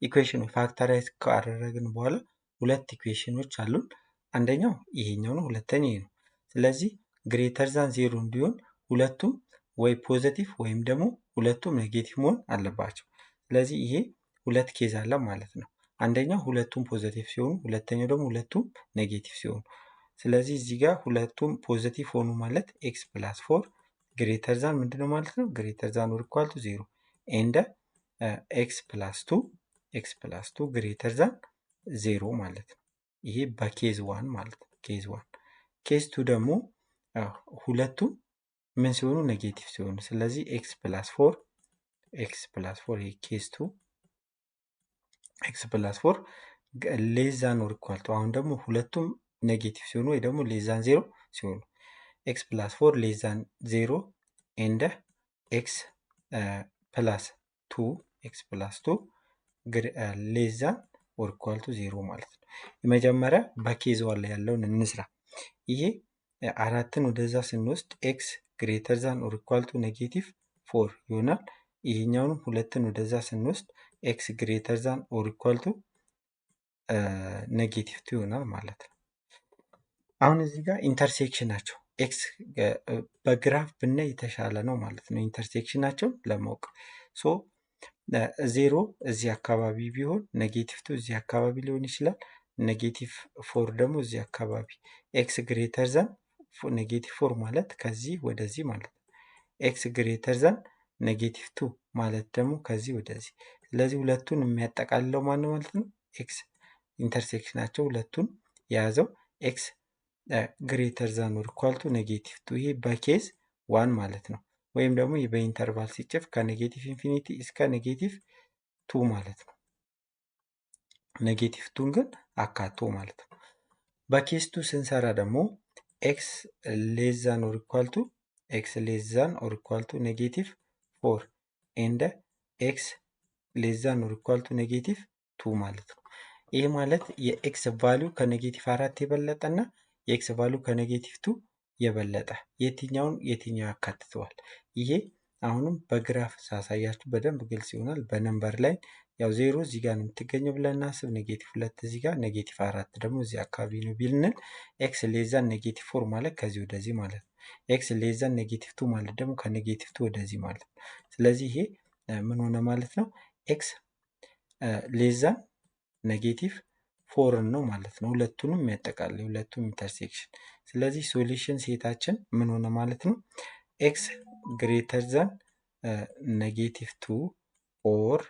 ኢኩዌሽኖች ፋክተራይዝ ካደረግን በኋላ ሁለት ኢኩዌሽኖች አሉን። አንደኛው ይሄኛው ነው፣ ሁለተኛው ይሄ ነው። ስለዚህ ግሬተር ዛን 0 እንዲሆን ሁለቱም ወይ ፖዘቲቭ ወይም ደግሞ ሁለቱም ኔጌቲቭ መሆን አለባቸው። ስለዚህ ይሄ ሁለት ኬዝ አለ ማለት ነው። አንደኛው ሁለቱም ፖዘቲቭ ሲሆኑ፣ ሁለተኛው ደግሞ ሁለቱም ኔጌቲቭ ሲሆኑ። ስለዚህ እዚህ ጋር ሁለቱም ፖዘቲቭ ሆኑ ማለት ኤክስ ፕላስ 4 ግሬተር ዛን ምንድነው ማለት ነው? ግሬተር ዛን ኦር ኢኳል ቱ 0 ኤንድ ኤክስ ፕላስ 2 ግሬተር ዛን 0 ማለት ነው። ይሄ በኬዝ ዋን ማለት ነው። ኬዝ ዋን። ኬዝ ቱ ደግሞ ሁለቱም ምን ሲሆኑ? ኔጌቲቭ ሲሆኑ። ስለዚህ ኤክስ ፕላስ 4 ይሄ ኬዝ ቱ ኤክስ ፕላስ ፎር ሌዛን ኦር ኢኳል ቱ አሁን ደግሞ ሁለቱም ኔጌቲቭ ሲሆኑ ወይ ደግሞ ሌዛን ዜሮ ሲሆኑ ኤክስ ፕላስ ፎር ሌዛን ዜሮ ኤንድ ኤክስ ፕላስ ቱ ኤክስ ፕላስ ቱ ሌዛን ኦር ኢኳል ቱ ዜሮ ማለት ነው። የመጀመሪያ በኬዝ ዋን ላይ ያለውን እንስራ። ይሄ አራትን ወደዛ ስንወስድ ኤክስ ግሬተር ዛን ኦር ኢኳል ቱ ኔጌቲቭ ፎር ይሆናል። ይሄኛውንም ሁለትን ወደዛ ስንወስድ ኤክስ ግሬተር ዛን ኦር ኢኳል ቱ ኔጌቲቭ ቱ ይሆናል ማለት ነው። አሁን እዚህ ጋር ኢንተርሴክሽናቸው ኤክስ በግራፍ ብናይ የተሻለ ነው ማለት ነው። ኢንተርሴክሽናቸው ለማወቅ ሶ ዜሮ እዚህ አካባቢ ቢሆን ኔጌቲቭ ቱ እዚህ አካባቢ ሊሆን ይችላል። ኔጌቲቭ ፎር ደግሞ እዚህ አካባቢ ኤክስ ግሬተር ዛን ኔጌቲቭ ፎር ማለት ከዚህ ወደዚህ ማለት ነው። ኤክስ ግሬተር ዛን ኔጌቲቭ ቱ ማለት ደግሞ ከዚህ ወደዚህ። ስለዚህ ሁለቱን የሚያጠቃልለው ማን ማለት ነው? ኤክስ ኢንተርሴክሽናቸው ሁለቱን የያዘው ኤክስ ግሬተር ዛን ኦር ኢኳል ቱ ኔጌቲቭ ቱ ይሄ በኬዝ ዋን ማለት ነው። ወይም ደግሞ በኢንተርቫል ሲጽፍ ከኔጌቲቭ ኢንፊኒቲ እስከ ኔጌቲቭ ቱ ማለት ነው። ኔጌቲቭ ቱን ግን አካቶ ማለት ነው። በኬዝ ቱ ስንሰራ ደግሞ ኤክስ ሌዛን ኦር ኢኳል ቱ ኤክስ ሌዛን ኦር ኢኳል ቱ ኔጌቲቭ ፎር ኤንድ ኤክስ ሌዛን ኦር ኢኳል ቱ ኔጌቲቭ ቱ ማለት ነው። ይህ ማለት የኤክስ ቫሊዩ ከኔጌቲቭ አራት የበለጠ እና የኤክስ ቫሊዩ ከኔጌቲቭ ቱ የበለጠ የትኛው ያካትተዋል? ይሄ አሁንም በግራፍ ሳሳያችሁ በደንብ ግልጽ ይሆናል። በነምበር ላይ ያው ዜሮ እዚህ ጋር ነው የምትገኘው ብለን እናስብ። ኔጌቲቭ ሁለት እዚህ ጋር፣ ኔጌቲቭ አራት ደግሞ እዚህ አካባቢ ነው ቢልንል ኤክስ ሌዛን ኔጌቲቭ ፎር ማለት ከዚህ ወደዚህ ማለት ነው። ኤክስ ሌዛን ኔጌቲቭ ቱ ማለት ደግሞ ከኔጌቲቭ ቱ ወደዚህ ማለት ነው። ስለዚህ ይሄ ምን ሆነ ማለት ነው? ኤክስ ሌዛን ኔጌቲቭ ፎር ነው ማለት ነው። ሁለቱንም ያጠቃልል ሁለቱም ኢንተርሴክሽን። ስለዚህ ሶሉሽን ሴታችን ምን ሆነ ማለት ነው? ኤክስ ግሬተር ዛን ኔጌቲቭ ቱ ኦር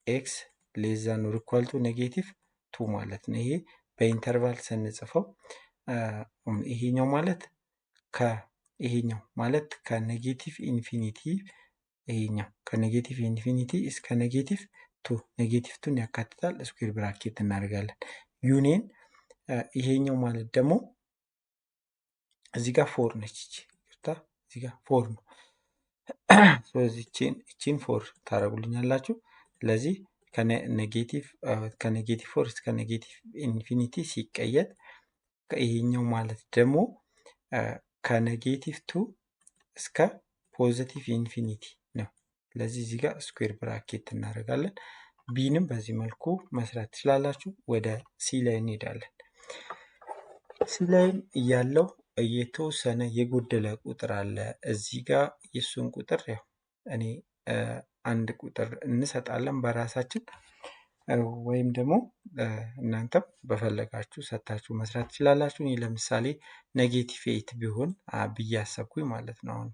ኤክስ ሌዛን ኦር ኢኳል ቱ ኔጌቲቭ ቱ ማለት ነው። ይሄ በኢንተርቫል ስንጽፈው ይሄኛው ማለት ከኔጌቲቭ ኢንፊኒቲ ይሄኛው ከኔጌቲቭ ኢንፊኒቲ እስከ ኔጌቲቭ ቱ ኔጌቲቭ ቱን ያካትታል። ስኩዌር ብራኬት እናደርጋለን። ዩኒየን ይሄኛው ማለት ደግሞ እዚህ ጋር ፎር ነች። እዚህ ጋር ፎር ነው። ስለዚህ እቺን ፎር ታደርጉልኛላችሁ። ስለዚህ ከኔጌቲቭ ፎር እስከ ኔጌቲቭ ኢንፊኒቲ ሲቀየጥ ይሄኛው ማለት ደግሞ ከኔጌቲቭ ቱ እስከ ፖዚቲቭ ኢንፊኒቲ ነው። ስለዚህ እዚህ ጋር ስኩዌር ብራኬት እናደርጋለን። ቢንም በዚህ መልኩ መስራት ትችላላችሁ። ወደ ሲ ላይ እንሄዳለን። ሲ ላይም እያለው የተወሰነ የጎደለ ቁጥር አለ። እዚህ ጋር የሱን ቁጥር ያው እኔ አንድ ቁጥር እንሰጣለን በራሳችን ወይም ደግሞ እናንተም በፈለጋችሁ ሰታችሁ መስራት ትችላላችሁ። እኔ ለምሳሌ ኔጌቲቭ ኤይት ቢሆን ብዬ አሰብኩኝ ማለት ነው። አሁን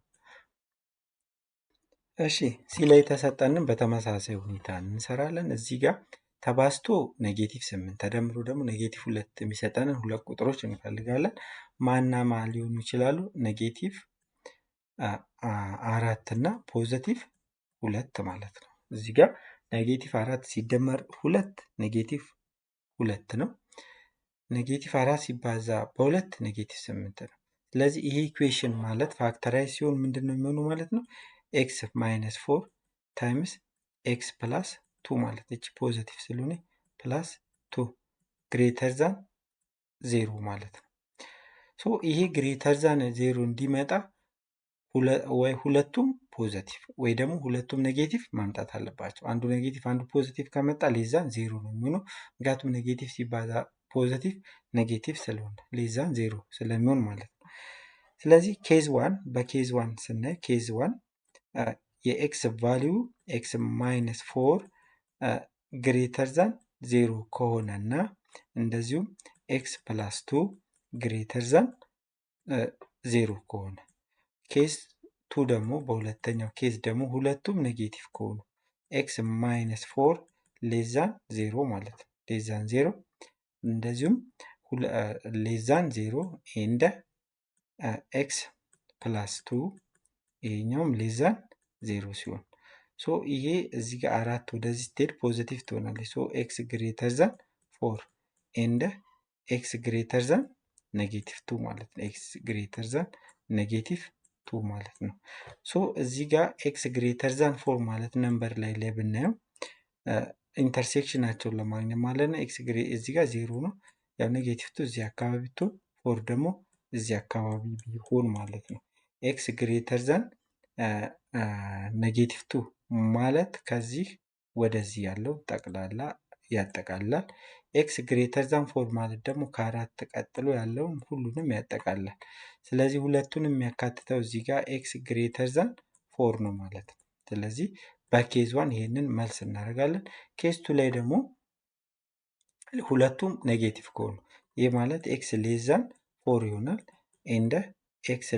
እሺ ሲ ላይ የተሰጠንን በተመሳሳይ ሁኔታ እንሰራለን። እዚህ ጋር ተባዝቶ ኔጌቲቭ 8 ተደምሮ ደግሞ ኔጌቲቭ 2 የሚሰጠንን ሁለት ቁጥሮች እንፈልጋለን። ማና ማ ሊሆኑ ይችላሉ? ኔጌቲቭ 4 እና ፖዚቲቭ 2 ማለት ነው። እዚህ ጋር ኔጌቲቭ 4 ሲደመር 2 ኔጌቲቭ 2 ነው። ኔጌቲቭ 4 ሲባዛ በ2 ኔጌቲቭ 8 ነው። ስለዚህ ይሄ ኢኩዌሽን ማለት ፋክተራይዝ ሲሆን ምንድን ነው የሚሆኑ ማለት ነው? ኤክስ ማይነስ 4 ታይምስ ኤክስ ፕላስ 2 ማለት እቺ ፖዚቲቭ ስለሆነ ፕላስ 2 ግሬተር ዛን 0 ማለት ነው። ሶ ይሄ ግሬተር ዛን 0 እንዲመጣ ወይ ሁለቱም ፖዚቲቭ ወይ ደግሞ ሁለቱም ኔጌቲቭ ማምጣት አለባቸው። አንዱ ኔጌቲቭ አንዱ ፖዚቲቭ ከመጣ ሌዛን 0 ነው የሚሆነው። ምክንያቱም ኔጌቲቭ ሲባዛ ፖዚቲቭ ኔጌቲቭ ስለሆነ ሌዛን 0 ስለሚሆን ማለት ነው። ስለዚህ ኬዝ ዋን በኬዝ ዋን ስናይ ኬዝ ዋን የኤክስ ቫሊዩ ኤክስ ማይነስ 4 ግሬተር ዛን 0 ከሆነ እና እንደዚሁም ኤክስ ፕላስ 2 ግሬተር ዛን 0 ከሆነ ኬዝ ቱ ደግሞ በሁለተኛው ኬዝ ደግሞ ሁለቱም ኔጌቲቭ ከሆኑ ኤክስ ማይነስ 4 ሌዛን 0 ማለት ነው። ሌዛን 0 እንደዚሁም ሌዛን 0 ኤንድ ኤክስ ፕላስ 2 ይሄኛውም ሌዛን 0 ሲሆን ሶ ይሄ እዚህ ጋር 4 ወደዚህ ስትሄድ ፖዚቲቭ ትሆናለች። ሶ ኤክስ ግሬተር ዛን 4 ኤንድ ኤክስ ግሬተር ዛን ኔጌቲቭ 2 ማለት ነው። ኤክስ ግሬተር ዛን ኔጌቲቭ 2 ማለት ነው። ሶ እዚህ ጋር ኤክስ ግሬተር ዛን 4 ማለት ነምበር ላይ ብናየው ኢንተርሴክሽናቸውን ለማግኘት ማለት ነው። ኤክስ እዚህ ጋር 0 ነው። ያው ኔጌቲቭ 2 እዚህ አካባቢ ብትሆን 4 ደግሞ እዚህ አካባቢ ቢሆን ማለት ነው። ኤክስ ግሬተር ዛን ኔጌቲቭ 2 ማለት ከዚህ ወደዚህ ያለው ጠቅላላ ያጠቃልላል። ኤክስ ግሬተር ዛን 4 ማለት ደግሞ ከአራት ቀጥሎ ያለውን ሁሉንም ያጠቃልላል። ስለዚህ ሁለቱን የሚያካትተው እዚህ ጋር ኤክስ ግሬተር ዛን 4 ነው ማለት ነው። ስለዚህ በኬዝ ዋን ይሄንን መልስ እናደርጋለን። ኬዝ ቱ ላይ ደግሞ ሁለቱም ኔጌቲቭ ከሆኑ ይህ ማለት ኤክስ ሌዛን 4 ይሆናል ኤንድ ኤክስ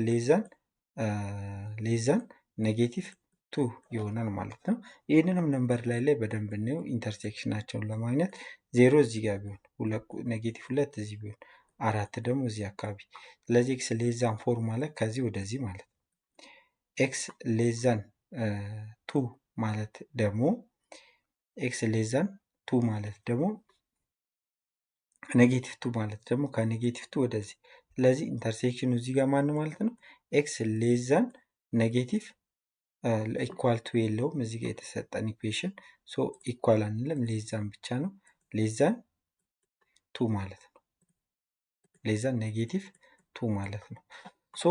ሌዛን ኔጌቲቭ 2 ይሆናል ማለት ነው። ይህንንም ነምበር ላይ በደንብ እንየው ኢንተርሴክሽናቸውን ለማግኘት 0 እዚህ ጋር ቢሆን ኔጌቲቭ 2 እዚህ ቢሆን 4 ደግሞ እዚህ አካባቢ። ስለዚህ ኤክስ ሌዛን 4 ማለት ከዚህ ወደዚህ ማለት ነው። ኤክስ ሌዛን 2 ማለት ደግሞ ኤክስ ሌዛን 2 ማለት ደግሞ ኔጌቲቭ 2 ማለት ደግሞ ከኔጌቲቭ 2 ወደዚህ። ስለዚህ ኢንተርሴክሽኑ እዚህ ጋር ማን ማለት ነው? ኤክስ ሌዛን ኔጌቲቭ ኢኳል ቱ የለውም እዚህ ጋር የተሰጠን ኢኩዌሽን። ሶ ኢኳል አንልም ሌዛን ብቻ ነው። ሌዛን 2 ማለት ነው። ሌዛን ኔጌቲቭ 2 ማለት ነው። ሶ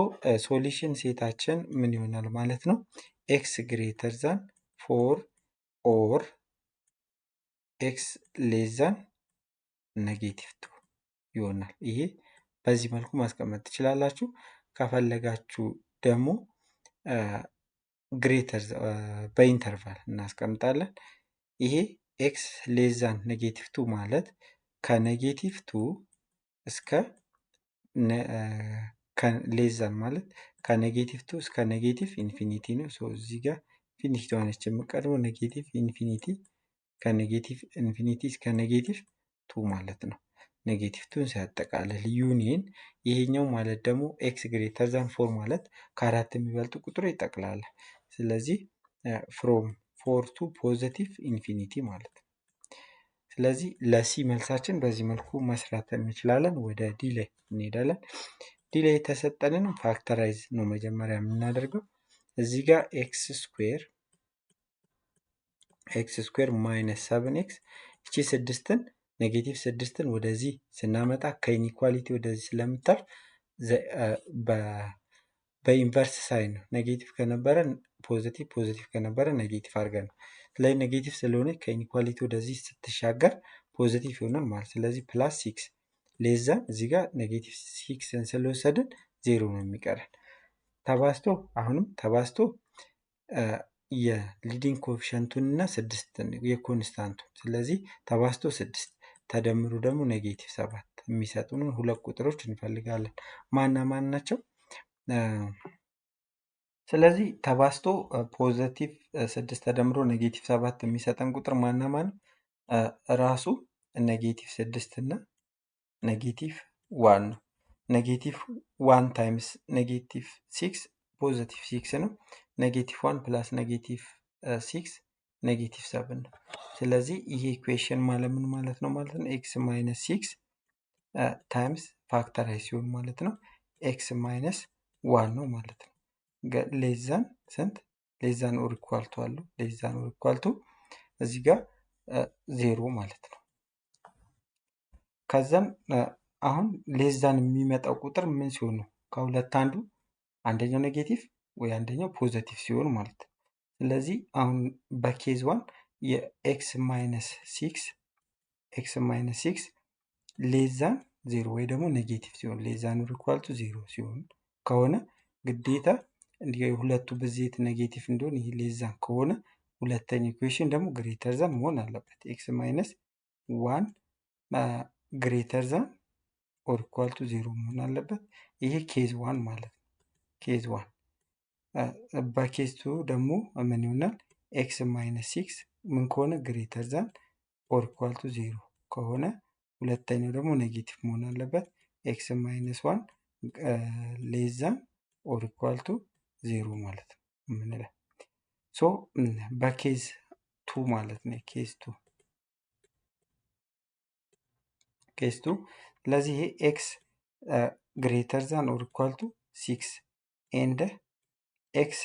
ሶሉሽን ሴታችን ምን ይሆናል ማለት ነው? ኤክስ ግሬተር ዛን 4 ኦር ኤክስ ሌዛን ኔጌቲቭ 2 ይሆናል። ይሄ በዚህ መልኩ ማስቀመጥ ትችላላችሁ። ከፈለጋችሁ ደግሞ ግሬተር በኢንተርቫል እናስቀምጣለን። ይሄ ኤክስ ሌዛን ኔጌቲቭ 2 ማለት ከኔጌቲቭ 2 እስከ ሌዛን ማለት ከኔጌቲቭ 2 እስከ ኔጌቲቭ ኢንፊኒቲ ነው። ሶ እዚህ ጋር ኢንፊኒቲ ሆነች የምቀርበው ኔጌቲቭ ኢንፊኒቲ ከኔጌቲቭ ኢንፊኒቲ እስከ ኔጌቲቭ 2 ማለት ነው። ኔጌቲቭ 2ን ሲያጠቃልል ዩኒየን ይሄኛው ማለት ደግሞ ኤክስ ግሬተር ዛን 4 ማለት ከአራት የሚበልጡ ቁጥር ይጠቅላል። ስለዚህ ፍሮም 4 ቱ ፖዚቲቭ ኢንፊኒቲ ማለት ነው። ስለዚህ ለሲ መልሳችን በዚህ መልኩ መስራት እንችላለን። ወደ ዲ ላይ እንሄዳለን። ዲ ላይ የተሰጠንን ፋክተራይዝ ነው መጀመሪያ የምናደርገው። እዚህ ጋር ኤክስ ስኩዌር ማይነስ 7 ኤክስ እቺ ስድስትን ኔጌቲቭ 6ን ወደዚህ ስናመጣ ከኢኒኳሊቲ ወደዚህ ስለምታልፍ በኢንቨርስ ሳይን ነው። ኔጌቲቭ ከነበረ ፖዚቲቭ፣ ፖዚቲቭ ከነበረ ኔጌቲቭ አድርገን ነው። ስለዚህ ኔጌቲቭ ስለሆነ ከኢኒኳሊቲ ወደዚህ ስትሻገር ፖዚቲቭ ይሆናል ማለት። ስለዚህ ፕላስ 6 ሌዛን እዚህ ጋር ኔጌቲቭ 6ን ስለወሰድን 0 ነው የሚቀረን። ተባዝቶ አሁንም ተባዝቶ የሊዲንግ ኮኤፊሸንቱን እና 6 የኮንስታንቱን። ስለዚህ ተባዝቶ 6 ተደምሮ ደግሞ ኔጌቲቭ 7 የሚሰጡንን ሁለት ቁጥሮች እንፈልጋለን። ማና ማን ናቸው? ስለዚህ ተባዝቶ ፖዘቲቭ 6 ተደምሮ ኔጌቲቭ 7 የሚሰጠን ቁጥር ማና ማን? ራሱ ኔጌቲቭ 6 እና ኔጌቲቭ 1 ነው። ኔጌቲቭ 1 ታይምስ ኔጌቲቭ 6 ፖዘቲቭ 6 ነው። ኔጌቲቭ 1 ፕላስ ኔጌቲቭ 6 ኔጌቲቭ 7 ነው። ስለዚህ ይሄ ኢኩዌሽን ማለት ምን ማለት ነው ማለት ነው? ኤክስ ማይነስ 6 ታይምስ ፋክተራይዝ ሲሆን ማለት ነው ኤክስ ማይነስ 1 ነው ማለት ነው። ሌዛን ስንት? ሌዛን ኦር ኢኳል ቱ አለው። ሌዛን ኦር ኢኳል ቱ እዚህ ጋር 0 ማለት ነው። ከዛም አሁን ሌዛን የሚመጣው ቁጥር ምን ሲሆን ነው? ከሁለት አንዱ አንደኛው ኔጌቲቭ ወይ አንደኛው ፖዘቲቭ ሲሆን ማለት ነው። ስለዚህ አሁን በኬዝ ዋን የኤክስ ማይነስ 6 ሌዛን 0 ወይ ደግሞ ኔጌቲቭ ሲሆን ሌዛን ኦር ኢኳል ቱ 0 ሲሆን ከሆነ ግዴታ የሁለቱ ብዜት ኔጌቲቭ እንደሆነ ይህ ሌዛን ከሆነ ሁለተኛ ኢኩዌሽን ደግሞ ግሬተር ዛን መሆን አለበት። ኤክስ ማይነስ 1 ግሬተር ዛን ኦር ኢኳል ቱ 0 መሆን አለበት። ይሄ ኬዝ ዋን ማለት ነው። ኬዝ ዋን። በኬዝ ቱ ደግሞ ምን ይሆናል? ኤክስ ማይነስ 6 ምን ከሆነ ግሬተር ዛን ኦር ኢኳል ቱ 0 ከሆነ ሁለተኛው ደግሞ ኔጌቲቭ መሆን አለበት። ኤክስ ማይነስ 1 ሌዛን ኦር ኢኳል ቱ 0 ማለት ነው የምንለው። ሶ በኬዝ ቱ ማለት ነው። ኬዝ ቱ ስለዚህ ይሄ ኤክስ ግሬተር ዛን ኦር ኢኳል ቱ 6 ኤንድ ኤክስ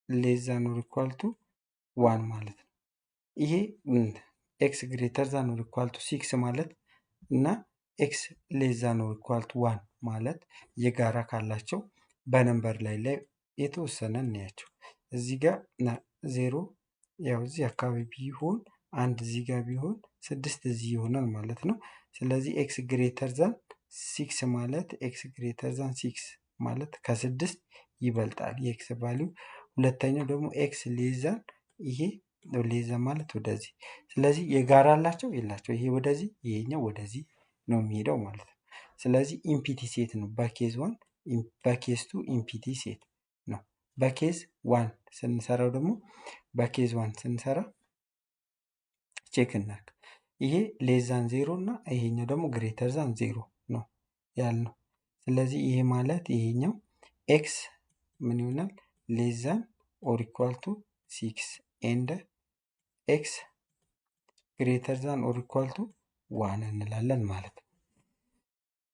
ሌስ ዛን ኦር ኢኳል ቱ 1 ማለት ነው። ይሄ ኤክስ ግሬተር ዛን ኦር ኢኳል ቱ 6 ማለት እና ኤክስ ሌስ ዛን ኦር ኢኳል ቱ 1 ማለት የጋራ ካላቸው በነምበር ላይ የተወሰነ እናያቸው። እዚህ ጋር 0 ያው እዚህ አካባቢ ቢሆን አንድ እዚህ ጋር ቢሆን 6 እዚህ ይሆናል ማለት ነው። ስለዚህ ኤክስ ግሬተር ዛን 6 ማለት ኤክስ ግሬተር ዛን 6 ማለት ከ6 ይበልጣል የኤክስ ቫሊዩ። ሁለተኛው ደግሞ ኤክስ ሌዛን ይሄ ሌዛ ማለት ወደዚህ። ስለዚህ የጋራ አላቸው የላቸው? ይሄ ወደዚህ ይሄኛው ወደዚህ ነው የሚሄደው ማለት ነው። ስለዚህ ኢምፒቲ ሴት ነው በኬዝ 1 በኬዝ 2 ኢምፒቲ ሴት ነው። በኬዝ 1 ስንሰራው ደግሞ በኬዝ 1 ስንሰራ ቼክ እናድርግ። ይሄ ሌዛን 0 እና ይሄኛው ደግሞ ግሬተር ዛን 0 ነው ያልነው። ስለዚህ ይሄ ማለት ይሄኛው ኤክስ ምን ይሆናል? ሌዛን ኦር ኢኳል ቱ 6 ኤንድ ኤክስ ግሬተር ዛን ኦር ኢኳል ቱ 1 እንላለን ማለት ነው።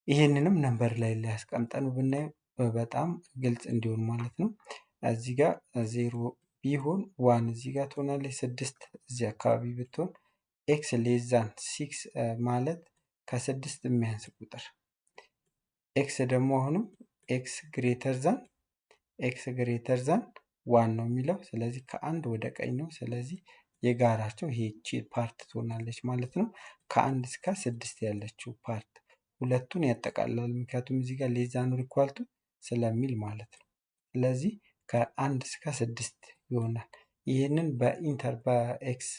ይህንንም ነምበር ላይ ሊያስቀምጠን ብናየው በጣም ግልጽ እንዲሆን ማለት ነው። እዚህ ጋር 0 ቢሆን 1 እዚህ ጋር ትሆናለች፣ 6 እዚህ አካባቢ ብትሆን ኤክስ ሌዛን 6 ማለት ከ6 የሚያንስ ቁጥር ኤክስ ደግሞ አሁንም ኤክስ ግሬተር ዛን 1 ነው የሚለው። ስለዚህ ከአንድ ወደ ቀኝ ነው። ስለዚህ የጋራቸው ይሄቺ ፓርት ትሆናለች ማለት ነው። ከ1 እስከ 6 ያለችው ፓርት ሁለቱን ያጠቃልላል። ምክንያቱም እዚህ ጋር ሌዛን ኦር ኢኳል ቱ ስለሚል ማለት ነው። ስለዚህ ከ1 እስከ 6 ይሆናል። ይህንን በኤክስ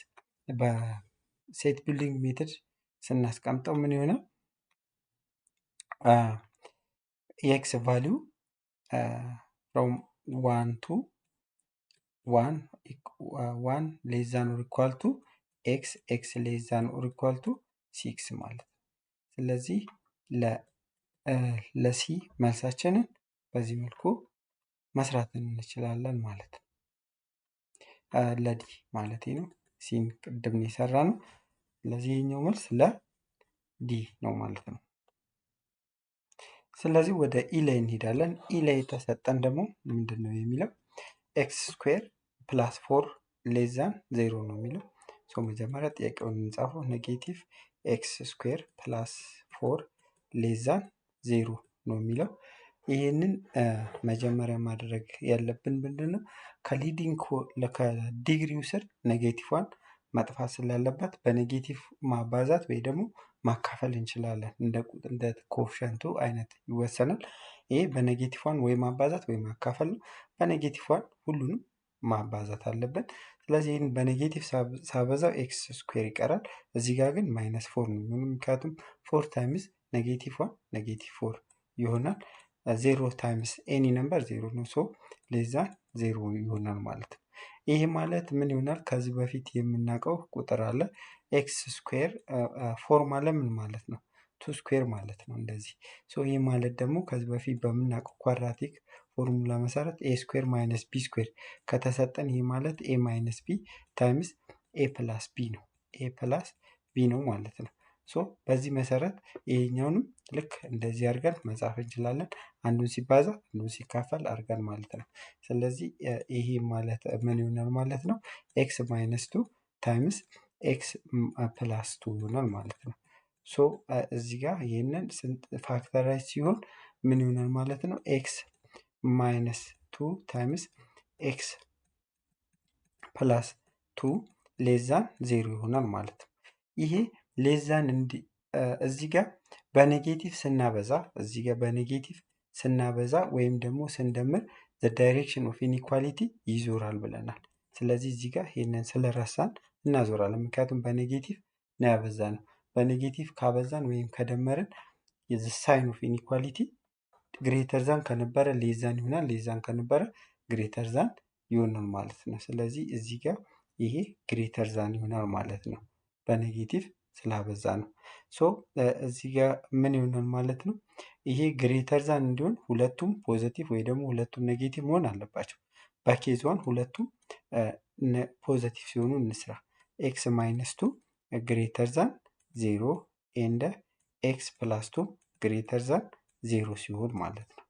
በሴት ቢልዲንግ ሜትድ ስናስቀምጠው ምን ይሆናል? የኤክስ ቫሊዩ ፍሮም 1 to 1 ሌስ ዛን ኦር ኢኳል ቱ ኤክስ ሌስ ዛን ኦር ኢኳል ቱ 6 ማለት ነው። ስለዚህ ለሲ መልሳችንን በዚህ መልኩ መስራት እንችላለን ማለት ነው። ለዲ ማለት ነው። ሲን ቅድም የሰራ ነው። ስለዚህ ይሄኛው መልስ ለዲ ነው ማለት ነው። ስለዚህ ወደ ኢ ላይ እንሄዳለን። ኢ ላይ የተሰጠን ደግሞ ምንድን ነው የሚለው ኤክስ ስኩዌር ፕላስ 4 ሌስ ዛን 0 ነው የሚለው። መጀመሪያ ጥያቄውን እንጻፈው። ኔጌቲቭ ኤክስ ስኩዌር ፕላስ 4 ሌስ ዛን 0 ነው የሚለው። ይህንን መጀመሪያ ማድረግ ያለብን ምንድን ነው? ከዲግሪው ስር ኔጌቲቭዋን መጥፋት ስላለበት በኔጌቲቭ ማባዛት ወይ ደግሞ ማካፈል እንችላለን። እንደ ኮፍሸንቱ አይነት ይወሰናል። ይሄ በኔጌቲቭ ዋን ወይ ማባዛት ወይ ማካፈል ነው። በኔጌቲቭ ዋን ሁሉንም ማባዛት አለብን። ስለዚህ ይህን በኔጌቲቭ ሳበዛው ኤክስ ስኩዌር ይቀራል። እዚህ ጋር ግን ማይነስ 4 ነው የሚሆነው። ምክንያቱም 4 ታይምስ ኔጌቲቭ 1 ኔጌቲቭ 4 ይሆናል። 0 ታይምስ ኤኒ ነምበር 0 ነው። ሶ ሌስ ዛን 0 ይሆናል ማለት ነው። ይህ ማለት ምን ይሆናል? ከዚህ በፊት የምናውቀው ቁጥር አለ። ኤክስ ስኩዌር 4 ማለት ምን ማለት ነው? 2 ስኩዌር ማለት ነው። እንደዚህ ይህ ማለት ደግሞ ከዚህ በፊት በምናውቀው ኳድራቲክ ፎርሙላ መሰረት ኤ ስኩዌር ማይነስ ቢ ስኩዌር ከተሰጠን ይህ ማለት ኤ ማይነስ ቢ ታይምስ ኤ ፕላስ ቢ ነው። ኤ ፕላስ ቢ ነው ማለት ነው። በዚህ መሰረት ይሄኛውንም ልክ እንደዚህ አድርገን መጻፍ እንችላለን። አንዱን ሲባዛ አንዱን ሲካፈል አድርገን ማለት ነው። ስለዚህ ይሄ ማለት ምን ይሆናል ማለት ነው? ኤክስ ማይነስ 2 ታይምስ ኤክስ ፕላስ 2 ይሆናል ማለት ነው። እዚህ ጋር ይህንን ፋክተራይዝ ሲሆን ምን ይሆናል ማለት ነው? ኤክስ ማይነስ 2 ታይምስ ኤክስ ፕላስ 2 ሌስ ዛን 0 ይሆናል ማለት ነው። ይሄ ሌስ ዛን እዚህ ጋር በኔጌቲቭ ስናበዛ እዚህ ጋር በኔጌቲቭ ስናበዛ ወይም ደግሞ ስንደምር ዘ ዳይሬክሽን ኦፍ ኢኒኳሊቲ ይዞራል ብለናል። ስለዚህ እዚህ ጋር ይህንን ስለረሳን እናዞራለን። ምክንያቱም በኔጌቲቭ ነው ያበዛነው። በኔጌቲቭ ካበዛን ወይም ከደመርን የዚ ሳይን ኦፍ ኢኒኳሊቲ ግሬተር ዛን ከነበረ ሌስ ዛን ይሆናል፣ ሌስ ዛን ከነበረ ግሬተር ዛን ይሆናል ማለት ነው። ስለዚህ እዚህ ጋር ይሄ ግሬተር ዛን ይሆናል ማለት ነው፣ በኔጌቲቭ ስላበዛ ነው። እዚህ ጋር ምን ይሆናል ማለት ነው? ይሄ ግሬተር ዛን እንዲሆን ሁለቱም ፖዘቲቭ ወይ ደግሞ ሁለቱም ኔጌቲቭ መሆን አለባቸው። በኬዝ ዋን ሁለቱም ፖዘቲቭ ሲሆኑ እንስራ። ኤክስ ማይነስ 2 ግሬተር ዛን 0 ኤንድ ኤክስ ፕላስ 2 ግሬተር ዛን 0 ሲሆን ማለት ነው።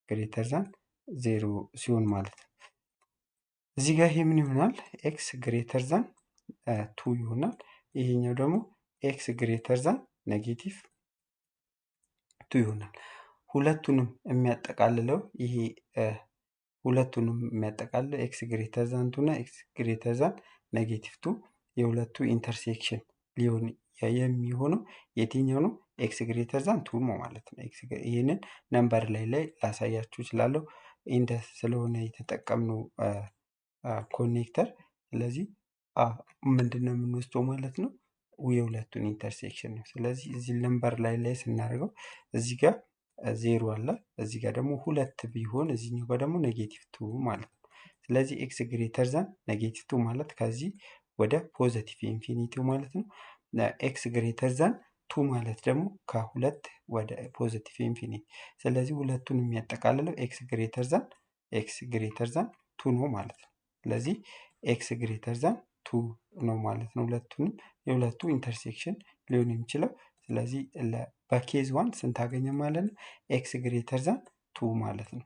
ግሬተር ዛን 0 ሲሆን ማለት ነው። እዚህ ጋር ይሄ ምን ይሆናል? ኤክስ ግሬተር ዛን 2 ይሆናል። ይሄኛው ደግሞ ኤክስ ግሬተር ዛን ኔጌቲቭ 2 ይሆናል። ሁለቱንም የሚያጠቃልለው ይሄ ሁለቱንም የሚያጠቃልለው ኤክስ ግሬተር ዛን 2 እና ኤክስ ግሬተር ዛን ኔጌቲቭ 2 የሁለቱ ኢንተርሴክሽን ሊሆን የሚሆነው የትኛው ነው? ኤክስ ግሬተር ዛን 2 ነው ማለት ነው። ይህንን ነምበር ላይ ላሳያችሁ እችላለሁ። ኢንደ ስለሆነ የተጠቀምነው ኮኔክተር። ስለዚህ ምንድነው የምንወስደው ማለት ነው? የሁለቱን ኢንተርሴክሽን ነው። ስለዚህ እዚህ ነምበር ላይ ስናደርገው እዚህ ጋር 0 አለ፣ እዚህ ጋር ደግሞ 2 ቢሆን እዚህኛው ጋር ደግሞ ኔጌቲቭ 2 ማለት ነው። ስለዚህ ኤክስ ግሬተር ዛን ኔጌቲቭ 2 ማለት ከዚህ ወደ ፖዘቲቭ ኢንፊኒቲው ማለት ነው። ኤክስ ግሬተር ዛን 2 ማለት ደግሞ ከሁለት ወደ ፖዘቲቭ ኢንፊኒቲ። ስለዚህ ሁለቱን የሚያጠቃልለው ኤክስ ግሬተር ዛን 2 ነው ማለት ነው። ስለዚህ ኤክስ ግሬተር ዛን 2 ነው ማለት ነው። ሁለቱንም የሁለቱ ኢንተርሴክሽን ሊሆን የሚችለው። ስለዚህ በኬዝ 1 ስንት አገኘ ማለት ነው? ኤክስ ግሬተር ዛን 2 ማለት ነው።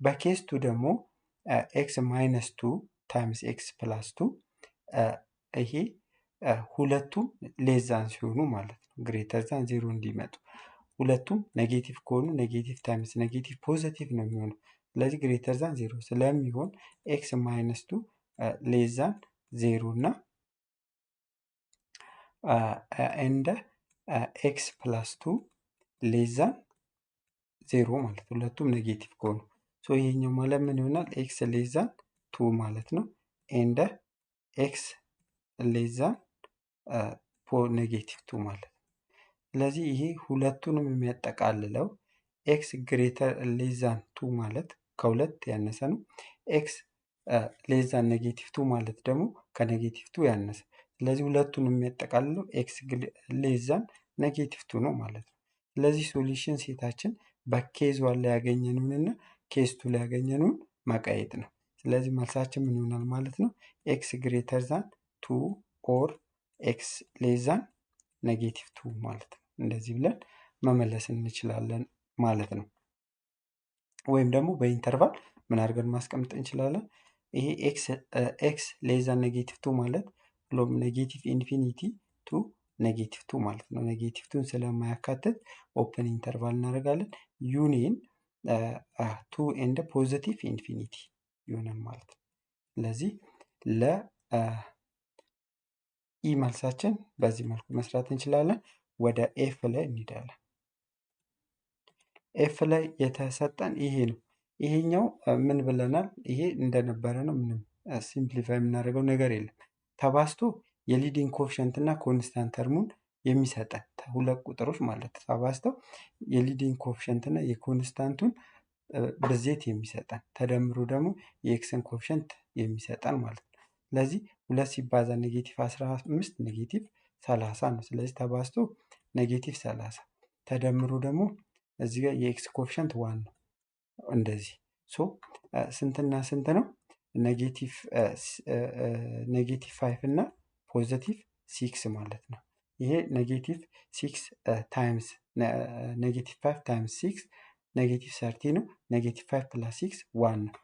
በኬዝ 2 ደግሞ ኤክስ ማይነስ 2 ታይምስ ኤክስ ፕላስ 2 ይሄ ሁለቱም ሌዛን ሲሆኑ ማለት ነው። ግሬተር ዛን 0 እንዲመጡ ሁለቱም ኔጌቲቭ ከሆኑ ኔጌቲቭ ታይምስ ኔጌቲቭ ፖዘቲቭ ነው የሚሆነው። ስለዚህ ግሬተር ዛን 0 ስለሚሆን ኤክስ ማይነስ 2 ሌዛን 0 እና እንደ ኤክስ ፕላስ 2 ሌዛን 0 ማለት ነው። ሁለቱም ኔጌቲቭ ከሆኑ ይሄኛው ማለት ምን ይሆናል? ኤክስ ሌዛን 2 ማለት ነው። እንደ ኤክስ ሌዛን ኔጌቲቭ 2 ማለት ነው። ስለዚህ ይሄ ሁለቱንም የሚያጠቃልለው ኤክስ ግሬተር ሌዛን 2 ማለት ከሁለት ያነሰ ነው። ኤክስ ሌዛን ኔጌቲቭ 2 ማለት ደግሞ ከኔጌቲቭ 2 ያነሰ። ስለዚህ ሁለቱንም የሚያጠቃልለው ኤክስ ሌዛን ኔጌቲቭ 2 ነው ማለት ነው። ስለዚህ ሶሉሽን ሴታችን በኬዝ 1 ላይ ያገኘነውን እና ኬዝ 2 ላይ ያገኘነውን ማቀየጥ ነው። ስለዚህ መልሳችን ምን ይሆናል ማለት ነው? ኤክስ ግሬተር ዛን 2 ኦር ኤክስ ሌዛን ኔጌቲቭ 2 ማለት ነው። እንደዚህ ብለን መመለስ እንችላለን ማለት ነው። ወይም ደግሞ በኢንተርቫል ምን አድርገን ማስቀመጥ እንችላለን? ይሄ ኤክስ ሌዛን ኔጌቲቭ 2 ማለት ብሎም ኔጌቲቭ ኢንፊኒቲ ቱ ኔጌቲቭ 2 ማለት ነው። ኔጌቲቭ 2ን ስለማያካትት ኦፕን ኢንተርቫል እናደርጋለን። ዩኒየን 2 ኤንድ ፖዚቲቭ ኢንፊኒቲ ይሆናል ማለት ነው። ስለዚህ ኢ መልሳችን በዚህ መልኩ መስራት እንችላለን። ወደ ኤፍ ላይ እንሄዳለን። ኤፍ ላይ የተሰጠን ይሄ ነው። ይሄኛው ምን ብለናል? ይሄ እንደነበረ ነው። ምንም ሲምፕሊፋይ የምናደርገው ነገር የለም። ተባስቶ የሊዲንግ ኮኤፊሽንት እና ኮንስታንት ተርሙን የሚሰጠን ሁለት ቁጥሮች ማለት ተባስተው የሊዲንግ ኮኤፊሽንት እና የኮንስታንቱን ብዜት የሚሰጠን ተደምሮ ደግሞ የኤክስን ኮኤፊሽንት የሚሰጠን ማለት ነው። ስለዚህ 2 ሲባዛ ኔጌቲቭ 15 ኔጌቲቭ 30 ነው። ስለዚህ ተባዝቶ ኔጌቲቭ 30 ተደምሮ ደግሞ እዚህ ጋር የኤክስ ኮኤፊሽንት 1 ነው። እንደዚህ ስንትና ስንት ነው? ኔጌቲቭ 5 እና ፖዚቲቭ 6 ማለት ነው። ይሄ ኔጌቲቭ 6 ታይምስ ኔጌቲቭ 5 ታይምስ 6 ኔጌቲቭ 30 ነው። ኔጌቲቭ 5 ፕላስ 6 1 ነው።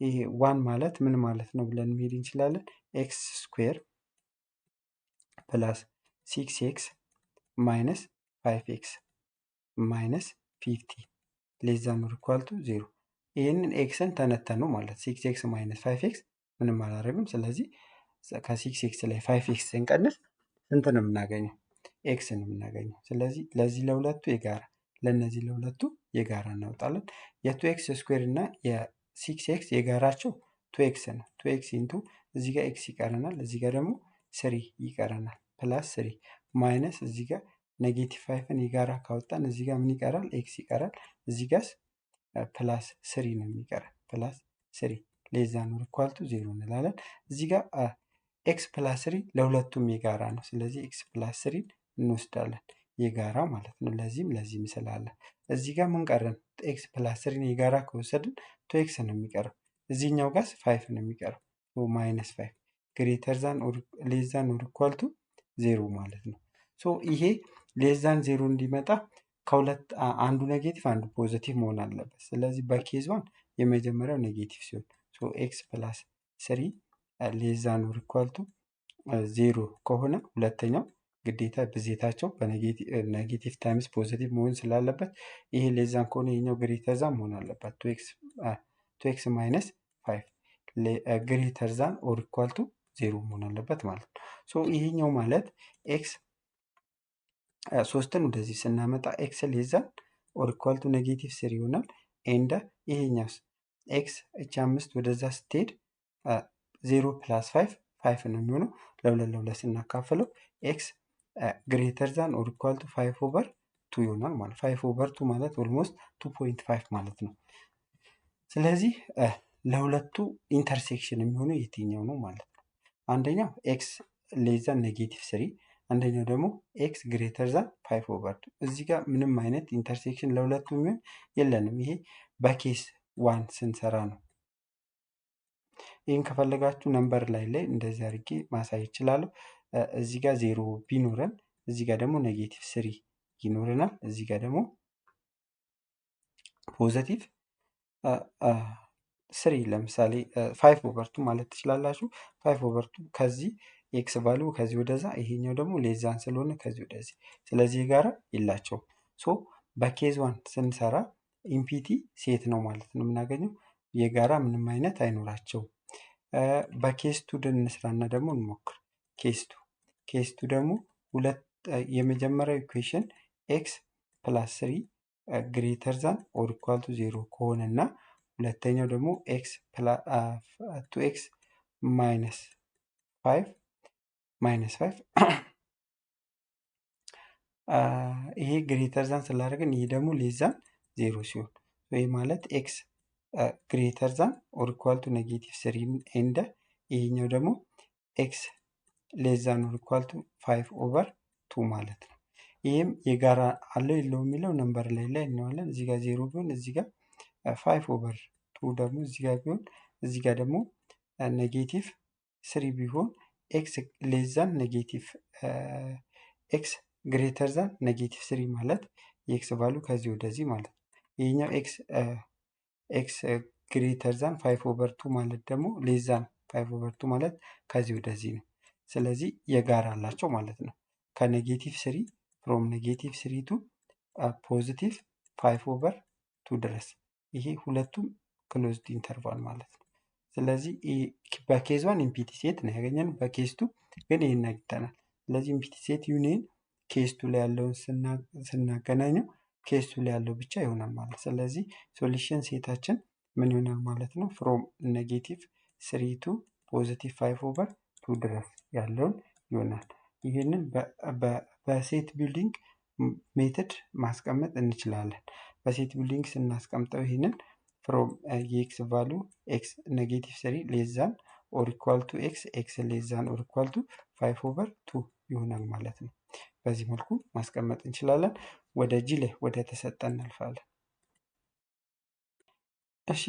ይሄ 1 ማለት ምን ማለት ነው ብለን መሄድ እንችላለን። ኤክስ ስኩዌር ፕላስ 6ኤክስ ማይነስ 5ኤክስ ማይነስ 50 ሌስ ዛን ኦር ኢኳል ቱ 0። ይህንን ኤክስን ተነተኑ ማለት 6ኤክስ ማይነስ 5ኤክስ ምንም አላደረግም። ስለዚህ ከ6ኤክስ ላይ 5ኤክስ ስንቀንስ ስንት ነው የምናገኘው? ኤክስ ነው የምናገኘው። ስለዚህ ለዚህ ለሁለቱ የጋራ ለእነዚህ ለሁለቱ የጋራ እናወጣለን። የ2ኤክስ ስኩዌር እና የ6ኤክስ የጋራቸው 2ኤክስ ነው። 2ኤክስ ኢንቱ እዚህ ጋር ኤክስ ይቀረናል፣ እዚህ ጋር ደግሞ 3 ይቀረናል። ፕላስ 3 ማይነስ እዚህ ጋር ኔጌቲቭ 5ን የጋራ ካወጣን እዚህ ጋር ምን ይቀራል? ኤክስ ይቀራል። እዚህ ጋር ፕላስ 3 ነው የሚቀረን። ፕላስ 3 ሌስ ዛን ኦር ኢኳል ቱ 0 እንላለን። እዚህ ጋር ኤክስ ፕላስ 3 ለሁለቱም የጋራ ነው። ስለዚህ ኤክስ ፕላስ 3 እንወስዳለን የጋራ ማለት ነው። ለዚህም ስላለ እዚህ ጋር ምን ቀረን? ኤክስ ፕላስ 3 የጋራ ከወሰድን 2ኤክስ ነው የሚቀረው። እዚህኛው ጋር 5 ነው የሚቀረው። ማይነስ 5 ግሬተር ዛን ሌስ ዛን ኦር ኢኳል ቱ 0 ማለት ነው። ሶ ይሄ ሌስ ዛን 0 እንዲመጣ ከሁለት አንዱ ኔጌቲቭ አንዱ ፖዚቲቭ መሆን አለበት። ስለዚህ በኬዝ ዋን የመጀመሪያው ኔጌቲቭ ሲሆን ሶ ኤክስ ፕላስ 3 ሌስ ዛን ኦር ኢኳል ቱ 0 ከሆነ ሁለተኛው ግዴታ ብዜታቸው በኔጌቲቭ ታይምስ ፖዚቲቭ መሆን ስላለበት ይሄ ሌስ ዛን ከሆነ ይሄኛው ግሬተር ዛን መሆን አለበት። 2x ማይነስ 5 ግሬተር ዛን ኦር ኢኳል ቱ 0 መሆን አለበት ማለት ነው። ሶ ይሄኛው ማለት ኤክስ ሶስትን ወደዚህ ስናመጣ ኤክስ ሌስ ዛን ኦር ኢኳል ቱ ኔጌቲቭ 3 ይሆናል። ኤንድ ይሄኛውስ ኤክስ እቺ 5 ወደዛ ስትሄድ 0 ፕላስ 5 ነው የሚሆነው። ለሁለት ስናካፍለው ኤክስ ግሬተር ዛን ኦር ኢኳል ቱ 5 ኦቨር 2 ይሆናል ማለት 5 ኦቨር 2 ማለት ኦልሞስት 2.5 ማለት ነው። ስለዚህ ለሁለቱ ኢንተርሴክሽን የሚሆነው የትኛው ነው ማለት ነው? አንደኛው ኤክስ ሌስ ዛን ኔጌቲቭ 3 አንደኛው ደግሞ ኤክስ ግሬተር ዛን 5 ኦቨር 2። እዚህ ጋር ምንም አይነት ኢንተርሴክሽን ለሁለቱ የሚሆን የለንም። ይሄ በኬስ ዋን ስንሰራ ነው። ይህን ከፈለጋችሁ ነምበር ላይ እንደዚህ አድርጌ ማሳየት እችላለሁ። እዚህ ጋር 0 ቢኖረን እዚህ ጋር ደግሞ ኔጌቲቭ 3 ይኖረናል። እዚህ ጋር ደግሞ ፖዘቲቭ 3 ለምሳሌ 5 ኦቨር 2 ማለት ትችላላችሁ። 5 ኦቨር 2 ከዚህ ኤክስ ቫሉ ከዚህ ወደዛ፣ ይሄኛው ደግሞ ሌስ ዛን ስለሆነ ከዚህ ወደዚህ። ስለዚህ የጋራ የላቸውም። ሶ በኬዝ ዋን ስንሰራ ኢምፒቲ ሴት ነው ማለት ነው የምናገኘው። የጋራ ምንም አይነት አይኖራቸውም። በኬስ ቱ እንስራና ደግሞ እንሞክር። ኬስ ቱ ደግሞ የመጀመሪያው ኢኩዌሽን ኤክስ ፕላስ 3 ግሬተር ዛን ኦር ኢኳል ቱ 0 ከሆነ እና ሁለተኛው ደግሞ ኤክስ 2ኤክስ ማይነስ 5 ይሄ ግሬተር ዛን ስላደረግን ይሄ ደግሞ ሌስ ዛን 0 ሲሆን ይህ ማለት ኤክስ ግሬተር ዛን ኦር ኢኳል ቱ ኔጌቲቭ 3 ኤንድ ይሄኛው ደግሞ ኤክስ ሌስ ዛን ኦር ኢኳል ቱ 5 ኦቨር 2 ማለት ነው። ይህም የጋራ አለው የለው የሚለው ነምበር ላይ እናየዋለን። እዚህ ጋር 0 ቢሆን እዚህ ጋር 5 ኦቨር 2 ደግሞ እዚህ ጋር ቢሆን እዚህ ጋር ደግሞ ኔጌቲቭ 3 ቢሆን ኤክስ ሌስ ዛን ኔጌቲቭ ኤክስ ግሬተር ዛን ኔጌቲቭ 3 ማለት የኤክስ ቫሉ ከዚህ ወደዚህ ማለት ነው። ይሄኛው ኤክስ ግሬተር ዛን 5 ኦቨር 2 ማለት ደግሞ ሌስ ዛን 5 ኦቨር 2 ማለት ከዚህ ወደዚህ ነው። ስለዚህ የጋራ አላቸው ማለት ነው። ከኔጌቲቭ 3 ፍሮም ኔጌቲቭ 3 ቱ ፖዚቲቭ 5 ኦቨር 2 ድረስ ይሄ ሁለቱም ክሎዝድ ኢንተርቫል ማለት ነው። ስለዚህ በኬዝ ዋን ኢምፒቲ ሴት ነው ያገኘነው። በኬዝ ቱ ግን ይህን አግኝተናል። ስለዚህ ኢምፒቲ ሴት ዩኒየን ኬዝ ቱ ላይ ያለውን ስናገናኘው ኬዝ ቱ ላይ ያለው ብቻ ይሆናል ማለት። ስለዚህ ሶሉሽን ሴታችን ምን ይሆናል ማለት ነው? ፍሮም ኔጌቲቭ 3 ቱ ፖዚቲቭ 5 ኦቨር 2 ድረስ ያለውን ይሆናል። ይህንን በሴት ቢልዲንግ ሜትድ ማስቀመጥ እንችላለን። በሴት ቢልዲንግ ስናስቀምጠው ይህንን ፍሮም የኤክስ ቫሉ ኤክስ ኔጌቲቭ 3 ሌስ ዛን ኦር ኢኳል ቱ ኤክስ ሌስ ዛን ኦር ኢኳል ቱ 5 ኦቨር 2 ይሆናል ማለት ነው። በዚህ መልኩ ማስቀመጥ እንችላለን። ወደ ጂ ላይ ወደ ተሰጠ እናልፋለን። እሺ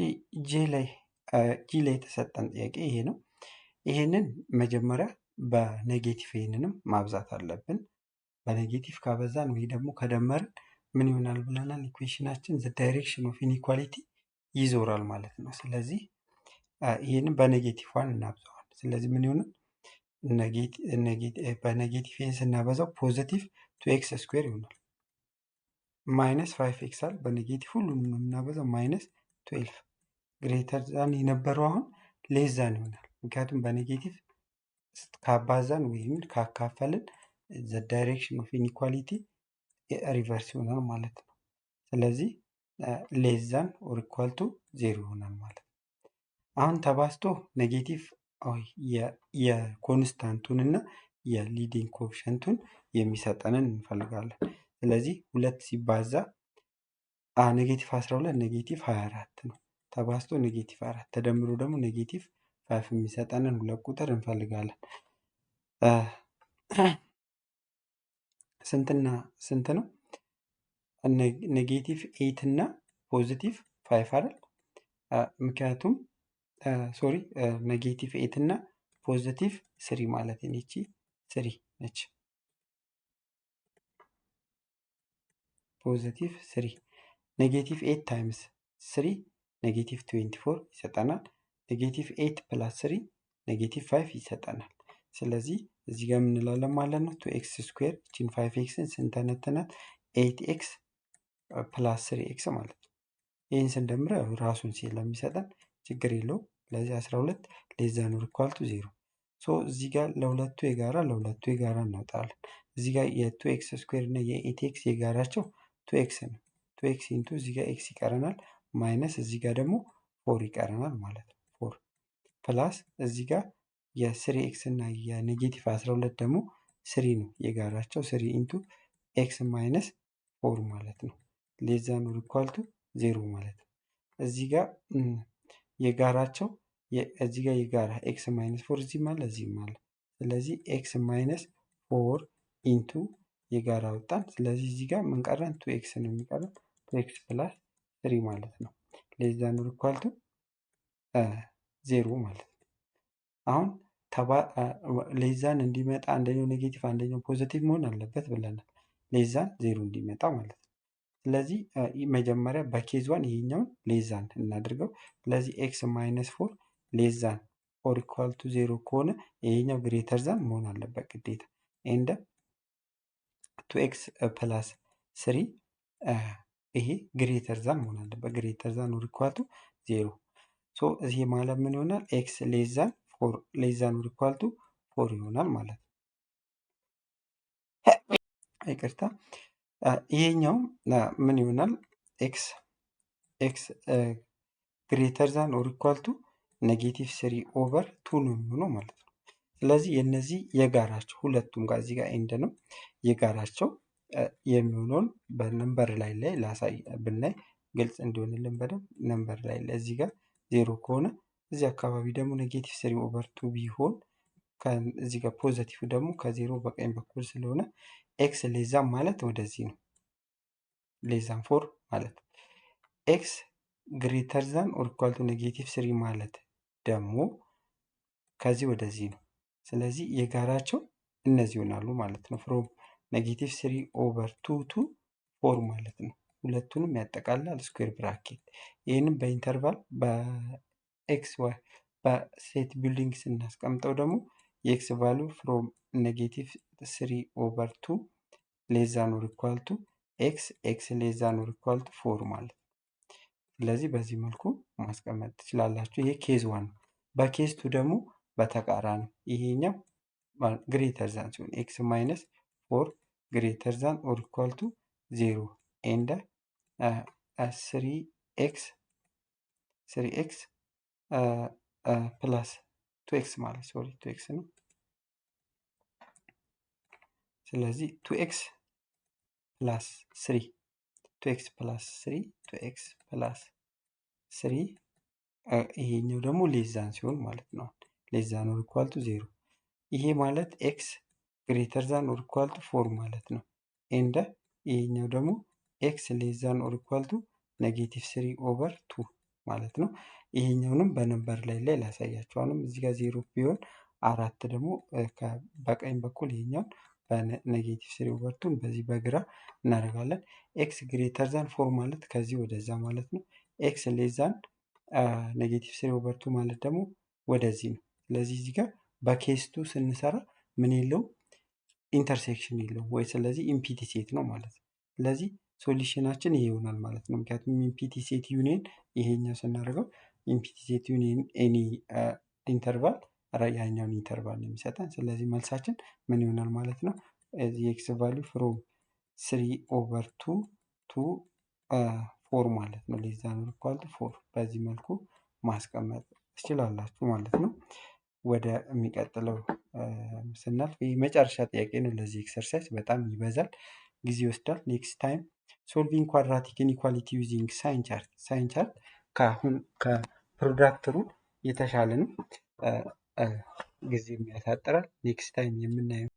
ጂ ላይ የተሰጠን ጥያቄ ይሄ ነው። ይሄንን መጀመሪያ በኔጌቲቭ ይሄንንም ማብዛት አለብን። በኔጌቲቭ ካበዛን ወይ ደግሞ ከደመርን ምን ይሆናል ብለናል? ኢኩዌሽናችን ዘ ዳይሬክሽን ኦፍ ኢኒኳሊቲ ይዞራል ማለት ነው። ስለዚህ ይህንን በኔጌቲቭ ዋን እናብዛዋል። ስለዚህ ምን ይሆናል? በኔጌቲቭ ይህን ስናበዛው ፖዚቲቭ 2ኤክስ ስኩዌር ይሆናል። ማይነስ 5ኤክስ አለ። በኔጌቲቭ ሁሉንም ነው የምናበዛው። ማይነስ 12 ግሬተር ዛን የነበረው አሁን ሌስ ዛን ይሆናል። ምክንያቱም በኔጌቲቭ ካባዛን ወይም ካካፈልን ዘ ዳይሬክሽን ኦፍ ኢኒኳሊቲ ሪቨርስ ይሆናል ማለት ነው። ስለዚህ ሌስ ዛን ኦር ኢኳል ቱ 0 ይሆናል ማለት ነው። አሁን ተባዝቶ ኔጌቲቭ የኮንስታንቱን እና የሊዲንግ ኮኤፊሽንቱን የሚሰጠንን እንፈልጋለን። ስለዚህ 2 ሲባዛ ኔጌቲቭ 12 ኔጌቲቭ 24 ነው። ተባዝቶ ኔጌቲቭ 4 ተደምሮ ደግሞ ኔጌቲቭ 5 የሚሰጠንን ሁለት ቁጥር እንፈልጋለን። ስንትና ስንት ነው? ኔጌቲቭ 8 እና ፖዚቲቭ 5 አይደል? ምክንያቱም ሶሪ ኔጌቲቭ 8 እና ፖዚቲቭ 3 ማለት ነው። ይቺ 3 ነች። ፖዚቲቭ 3 ኔጌቲቭ 8 ታይምስ 3 ኔጌቲቭ 24 ይሰጠናል። ኔጌቲቭ 8 ፕላስ 3 ኔጌቲቭ 5 ይሰጠናል። ስለዚህ እዚህ ጋር የምንላለን ማለት ነው 2x ስኩዌር እቺን 5xን ስንተነትናት 8x ፕላስ 3x ማለት ነው። ይህን ስንደምረው ራሱን ስለሚሰጠን ችግር የለውም። ለዚህ 12 ሌስ ዛን ኦር ኢኳል ቱ 0 ሶ እዚህ ጋር ለሁለቱ የጋራ እናወጣለን። እዚህ ጋር የ2x ስኩዌር እና የ8x የጋራቸው 2x ነው። 2x ኢንቱ እዚህ ጋር x ይቀረናል ማይነስ እዚህ ጋር ደግሞ 4 ይቀረናል ማለት ነው። 4 ፕላስ እዚህ ጋር የ3x እና የኔጌቲቭ 12 ደግሞ 3 ነው የጋራቸው 3 ኢንቱ x ማይነስ 4 ማለት ነው። ሌስ ዛን ኦር ኢኳል ቱ 0 ማለት ነው። እዚህ ጋር የጋራቸው እዚህ ጋር የጋራ ኤክስ ማይነስ 4 እዚህም አለ እዚህም አለ። ስለዚህ ኤክስ ማይነስ 4 ኢንቱ የጋራ ወጣን። ስለዚህ እዚህ ጋር ምን ቀረን? 2x ነው የሚቀረን 2x ፕላስ 3 ማለት ነው። ሌስ ዛን ኦር ኢኳል ቱ 0 ማለት ነው። አሁን ሌስ ዛን እንዲመጣ አንደኛው ኔጌቲቭ አንደኛው ፖዚቲቭ መሆን አለበት ብለናል። ሌስ ዛን 0 እንዲመጣ ማለት ነው። ስለዚህ መጀመሪያ በኬዝ ዋን ይሄኛውን ሌስ ዛን እናድርገው። ስለዚህ ኤክስ ማይነስ 4 ሌስ ዛን ኦር ኢኳል ቱ 0 ከሆነ ይሄኛው ግሬተር ዛን መሆን አለበት ግዴታ። ኤንድ 2x ፕላስ 3 ይሄ ግሬተር ዛን መሆን አለበት። ግሬተር ዛን ኦር ኢኳል ቱ 0 ሶ እዚህ ማለት ምን ይሆናል? ኤክስ ሌስ ዛን 4 ሌስ ዛን ኦር ኢኳል ቱ 4 ይሆናል ማለት ነው። ይቅርታ ይሄኛው ምን ይሆናል? ኤክስ ግሬተር ዛን ኦር ኢኳል ቱ ኔጌቲቭ 3 ኦቨር 2 ነው የሚሆነው ማለት ነው። ስለዚህ የነዚህ የጋራቸው ሁለቱም ጋር እዚህ ጋር ኤንድ ነው የጋራቸው የሚሆነውን በነምበር ላይ ላሳይ ብናይ ግልጽ እንዲሆንልን በደንብ ነምበር ላይ እዚህ ጋር 0 ከሆነ እዚህ አካባቢ ደግሞ ኔጌቲቭ 3 ኦቨር 2 ቢሆን እዚህ ጋር ፖዚቲቭ ደግሞ ከዜሮ በቀኝ በኩል ስለሆነ ኤክስ ሌዛን ማለት ወደዚህ ነው። ሌዛን 4 ማለት ኤክስ ግሬተር ዛን ኦር ኢኳል ቱ ኔጌቲቭ 3 ማለት ደግሞ ከዚህ ወደዚህ ነው። ስለዚህ የጋራቸው እነዚህ ይሆናሉ ማለት ነው። ፍሮም ኔጌቲቭ 3 ኦቨር 2 ቱ 4 ማለት ነው። ሁለቱንም ያጠቃልላል ስኩዌር ብራኬት። ይህንም በኢንተርቫል በኤክስ ዋይ በሴት ቢልዲንግ ስናስቀምጠው ደግሞ የኤክስ ቫሉ ፍሮም ኔጌቲቭ 3 ኦቨር 2 ሌስ ዛን ኦር ኢኳል ቱ ኤክስ ሌስ ዛን ኦር ኢኳል ቱ 4 ማለት ነው። ስለዚህ በዚህ መልኩ ማስቀመጥ ትችላላችሁ። ይሄ ኬዝ ዋን ነው። በኬዝ ቱ ደግሞ በተቃራኒ ይሄኛው ግሬተር ዛን ሲሆን ኤክስ ማይነስ 4 ግሬተር ዛን ኦር ኢኳል ቱ 0 ኤንድ 3x ፕላስ 2x ማለት ሶሪ 2x ነው። ስለዚህ 2x ፕላስ 3 2x ፕላስ 3 2x ፕላስ 3 ይሄኛው ደግሞ ሌስ ዛን ሲሆን ማለት ነው። ሌስ ዛን ኦር ኢኳል ቱ 0 ይሄ ማለት ኤክስ ግሬተር ዛን ኦር ኢኳል ቱ 4 ማለት ነው። ኤንድ ይሄኛው ደግሞ ኤክስ ሌስ ዛን ኦር ኢኳል ቱ ኔጌቲቭ 3 ኦቨር 2 ማለት ነው። ይሄኛውንም በነምበር ላይ ላሳያችሁ። አሁንም እዚህ ጋር 0 ቢሆን አራት ደግሞ በቀኝ በኩል ይሄኛውን በኔጌቲቭ 3 ኦቨር 2 በዚህ በግራ እናደርጋለን። ኤክስ ግሬተር ዛን 4 ማለት ከዚህ ወደዛ ማለት ነው። ኤክስ ሌስ ዛን ኔጌቲቭ 3 ኦቨር 2 ማለት ደግሞ ወደዚህ ነው። ስለዚህ እዚህ ጋር በኬስቱ ስንሰራ ምን የለውም ኢንተርሴክሽን የለውም ወይ ስለዚህ ኢምፒቲ ሴት ነው ማለት ነው። ስለዚህ ሶሉሽናችን ይሄ ይሆናል ማለት ነው። ምክንያቱም ኢምፒቲ ሴት ዩኒየን ይሄኛው ስናደርገው ኢምፒቲ ሴት ዩኒየን ኤኒ ኢንተርቫል ያኛውን ኢንተርቫል ነው የሚሰጠን። ስለዚህ መልሳችን ምን ይሆናል ማለት ነው? የኤክስ ቫሊዩ ፍሮም 3 ኦቨር 2 ቱ 4 ማለት ነው። ሌስ ዛን ኦር ኢኳል ቱ 4 በዚህ መልኩ ማስቀመጥ ትችላላችሁ ማለት ነው። ወደ የሚቀጥለው ስናልፍ ይህ መጨረሻ ጥያቄ ነው። ለዚህ ኤክሰርሳይዝ በጣም ይበዛል፣ ጊዜ ይወስዳል። ኔክስት ታይም ሶልቪንግ ኳድራቲክ ኢኒኳሊቲ ዩዚንግ ሳይን ቻርት። ሳይን ቻርት ከአሁን ከፕሮዳክት ሩል የተሻለ ነው፣ ጊዜ ያሳጥራል። ኔክስት ታይም የምናየው